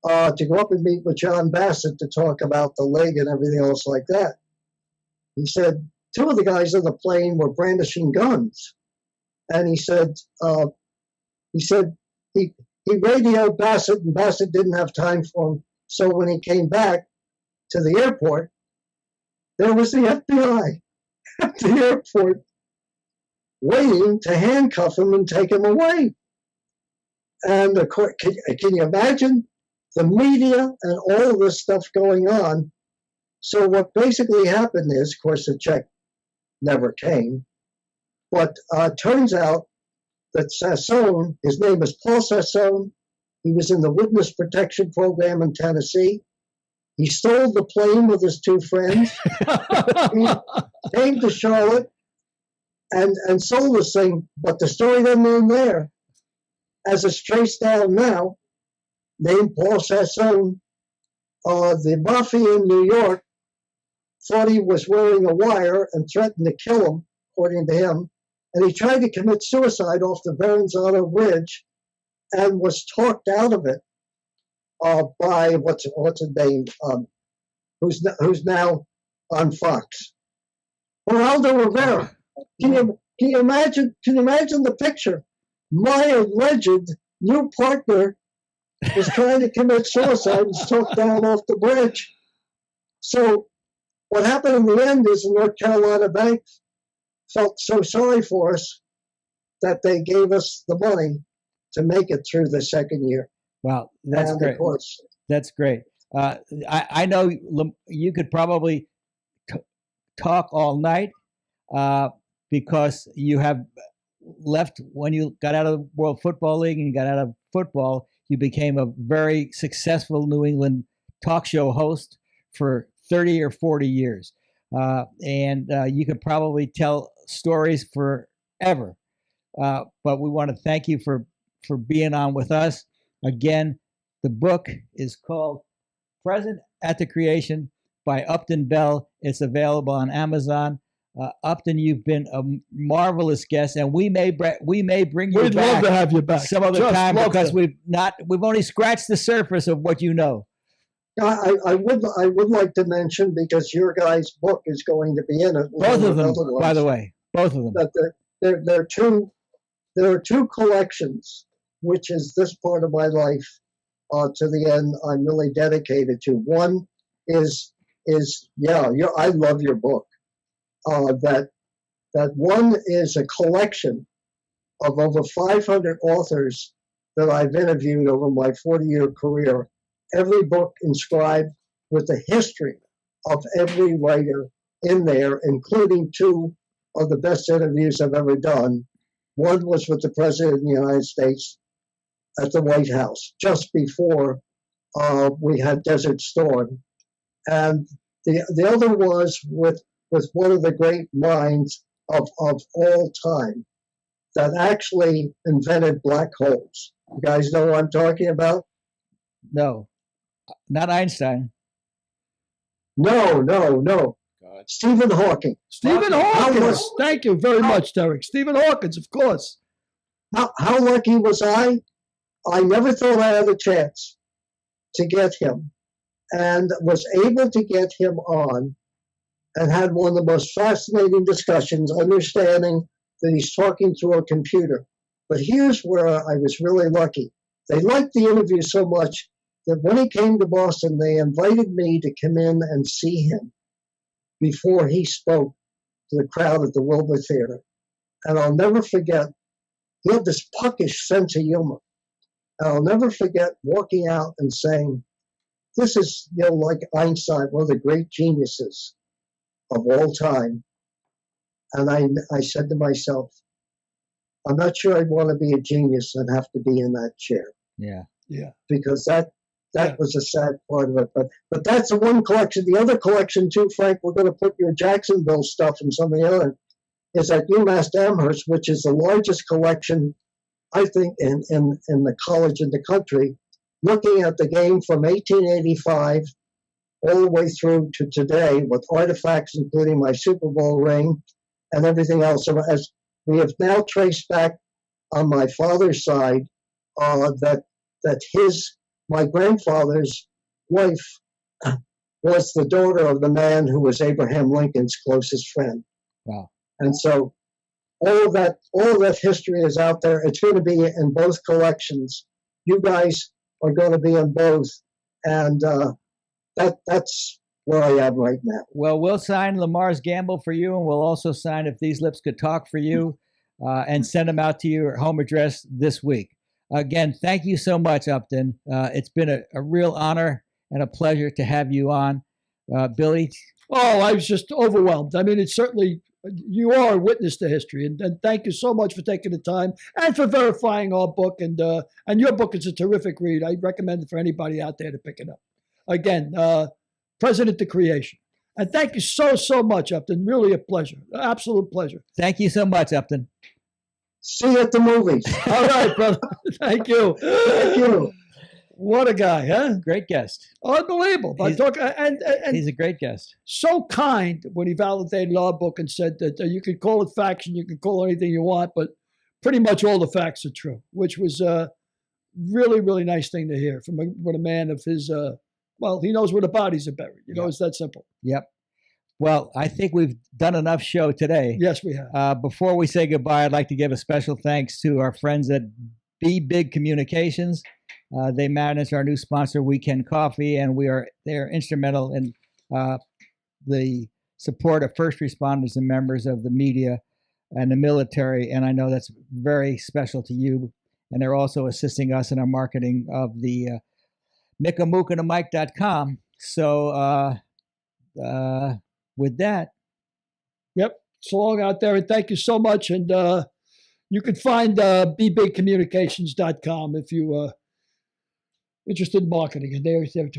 Speaker 7: to go up and meet with John Bassett to talk about the league and everything else like that. He said, two of the guys on the plane were brandishing guns. And he said he radioed Bassett, and Bassett didn't have time for him. So when he came back to the airport, there was the FBI at the airport waiting to handcuff him and take him away. And of course, can you imagine the media and all of this stuff going on? So what basically happened is, of course, the check never came. But turns out that Sassone, his name is Paul Sassone, he was in the Witness Protection Program in Tennessee. He stole the plane with his two friends. He came to Charlotte and sold this thing, but the story doesn't end there. As it's traced down now, named Paul Sassone, the mafia in New York thought he was wearing a wire and threatened to kill him, according to him. And he tried to commit suicide off the Verrazano Bridge and was talked out of it by what's his name, who's now on Fox, Geraldo Rivera. Can you imagine the picture? My alleged new partner was trying to commit suicide and was talked down off the bridge. So what happened in the end is the North Carolina Bank felt so sorry for us that they gave us the money to make it through the second year.
Speaker 4: Wow, that's
Speaker 7: And
Speaker 4: great.
Speaker 7: of course,
Speaker 4: That's great. I know you could probably talk all night because you have left when you got out of the World Football League and you got out of football. You became a very successful New England talk show host for 30 or 40 years. And you could probably tell stories forever. But we want to thank you for being on with us. Again, the book is called Present at the Creation by Upton Bell. It's available on Amazon. Upton, you've been a marvelous guest, and we may bring you
Speaker 3: We'd
Speaker 4: back
Speaker 3: love to have you back
Speaker 4: some other
Speaker 3: Just
Speaker 4: time
Speaker 3: love
Speaker 4: because
Speaker 3: to.
Speaker 4: we've only scratched the surface of what you know.
Speaker 7: I would like to mention, because your guys' book is going to be in it.
Speaker 4: Both of them, by the way, both of them.
Speaker 7: That there are two collections, which is this part of my life to the end I'm really dedicated to. One is I love your book. That one is a collection of over 500 authors that I've interviewed over my 40-year career. Every book inscribed with the history of every writer in there, including two of the best interviews I've ever done. One was with the President of the United States at the White House just before we had Desert Storm. And the other was with one of the great minds of all time that actually invented black holes. You guys know what I'm talking about?
Speaker 4: No, not Einstein.
Speaker 7: No.
Speaker 6: God.
Speaker 7: Stephen Hawking.
Speaker 3: Stephen
Speaker 7: How
Speaker 3: Hawkins.
Speaker 7: was-
Speaker 3: Thank you very much, Derek. Stephen Hawkins, of course.
Speaker 7: How lucky was I? I never thought I had a chance to get him, and was able to get him on and had one of the most fascinating discussions, understanding that he's talking through a computer. But here's where I was really lucky. They liked the interview so much that when he came to Boston, they invited me to come in and see him before he spoke to the crowd at the Wilbur Theater. And I'll never forget, he had this puckish sense of humor. And I'll never forget walking out and saying, this is, like Einstein, one of the great geniuses of all time. And I said to myself, I'm not sure I'd want to be a genius and have to be in that chair.
Speaker 4: Yeah.
Speaker 7: Because that was a sad part of it. But that's the one collection. The other collection too, Frank, we're going to put your Jacksonville stuff and some of the other, is at UMass Amherst, which is the largest collection, I think, in the college in the country, looking at the game from 1885 all the way through to today, with artifacts including my Super Bowl ring and everything else. So as we have now traced back on my father's side, my grandfather's wife was the daughter of the man who was Abraham Lincoln's closest friend.
Speaker 4: Wow.
Speaker 7: And so all of that history is out there. It's going to be in both collections. You guys are going to be in both. And that's where I am right now.
Speaker 4: Well, we'll sign Lamar's Gamble for you, and we'll also sign If These Lips Could Talk for you, and send them out to your home address this week. again, thank you so much, Upton. It's been a real honor and a pleasure to have you on. Billy?
Speaker 3: Oh, I was just overwhelmed. I mean, it's certainly, you are a witness to history. And thank you so much for taking the time and for verifying our book. And your book is a terrific read. I recommend it for anybody out there to pick it up. Again, President to Creation. And thank you so much, Upton. Really a pleasure. Absolute pleasure.
Speaker 4: Thank you so much, Upton.
Speaker 7: See you at the movies.
Speaker 3: All right, brother. Thank you.
Speaker 7: Thank you.
Speaker 3: What a guy, huh?
Speaker 4: Great guest.
Speaker 3: Unbelievable. And
Speaker 4: He's a great guest.
Speaker 3: so kind when he validated our book and said that you can call it faction, you can call it anything you want, but pretty much all the facts are true, which was a really, really nice thing to hear from a man of his, well, he knows where the bodies are buried. You know, it's that simple.
Speaker 4: Yep. Well, I think we've done enough show today.
Speaker 3: Yes, we have.
Speaker 4: Before we say goodbye, I'd like to give a special thanks to our friends at Be Big Communications. They manage our new sponsor, Weekend Coffee, and they're instrumental in the support of first responders and members of the media and the military. And I know that's very special to you. And they're also assisting us in our marketing of the mickamookandamike.com. So with that.
Speaker 3: Yep. So long out there. And thank you so much. And you can find bebigcommunications.com if you interested in marketing. And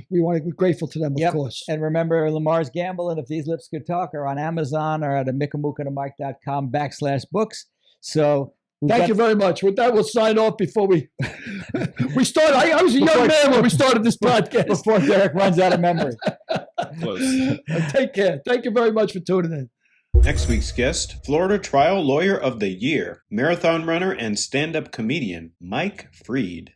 Speaker 3: we're grateful to them, of course.
Speaker 4: And remember, Lamar's Gamble and If These Lips Could Talk are on Amazon or at mickamookandamike.com/books. So
Speaker 3: thank you very much. With that, we'll sign off before we start. I was a young man when we started this podcast.
Speaker 4: Before Derek runs out of memory.
Speaker 6: Close.
Speaker 3: Take care. Thank you very much for tuning in.
Speaker 5: Next week's guest, Florida Trial Lawyer of the Year, marathon runner and stand-up comedian, Mike Freed.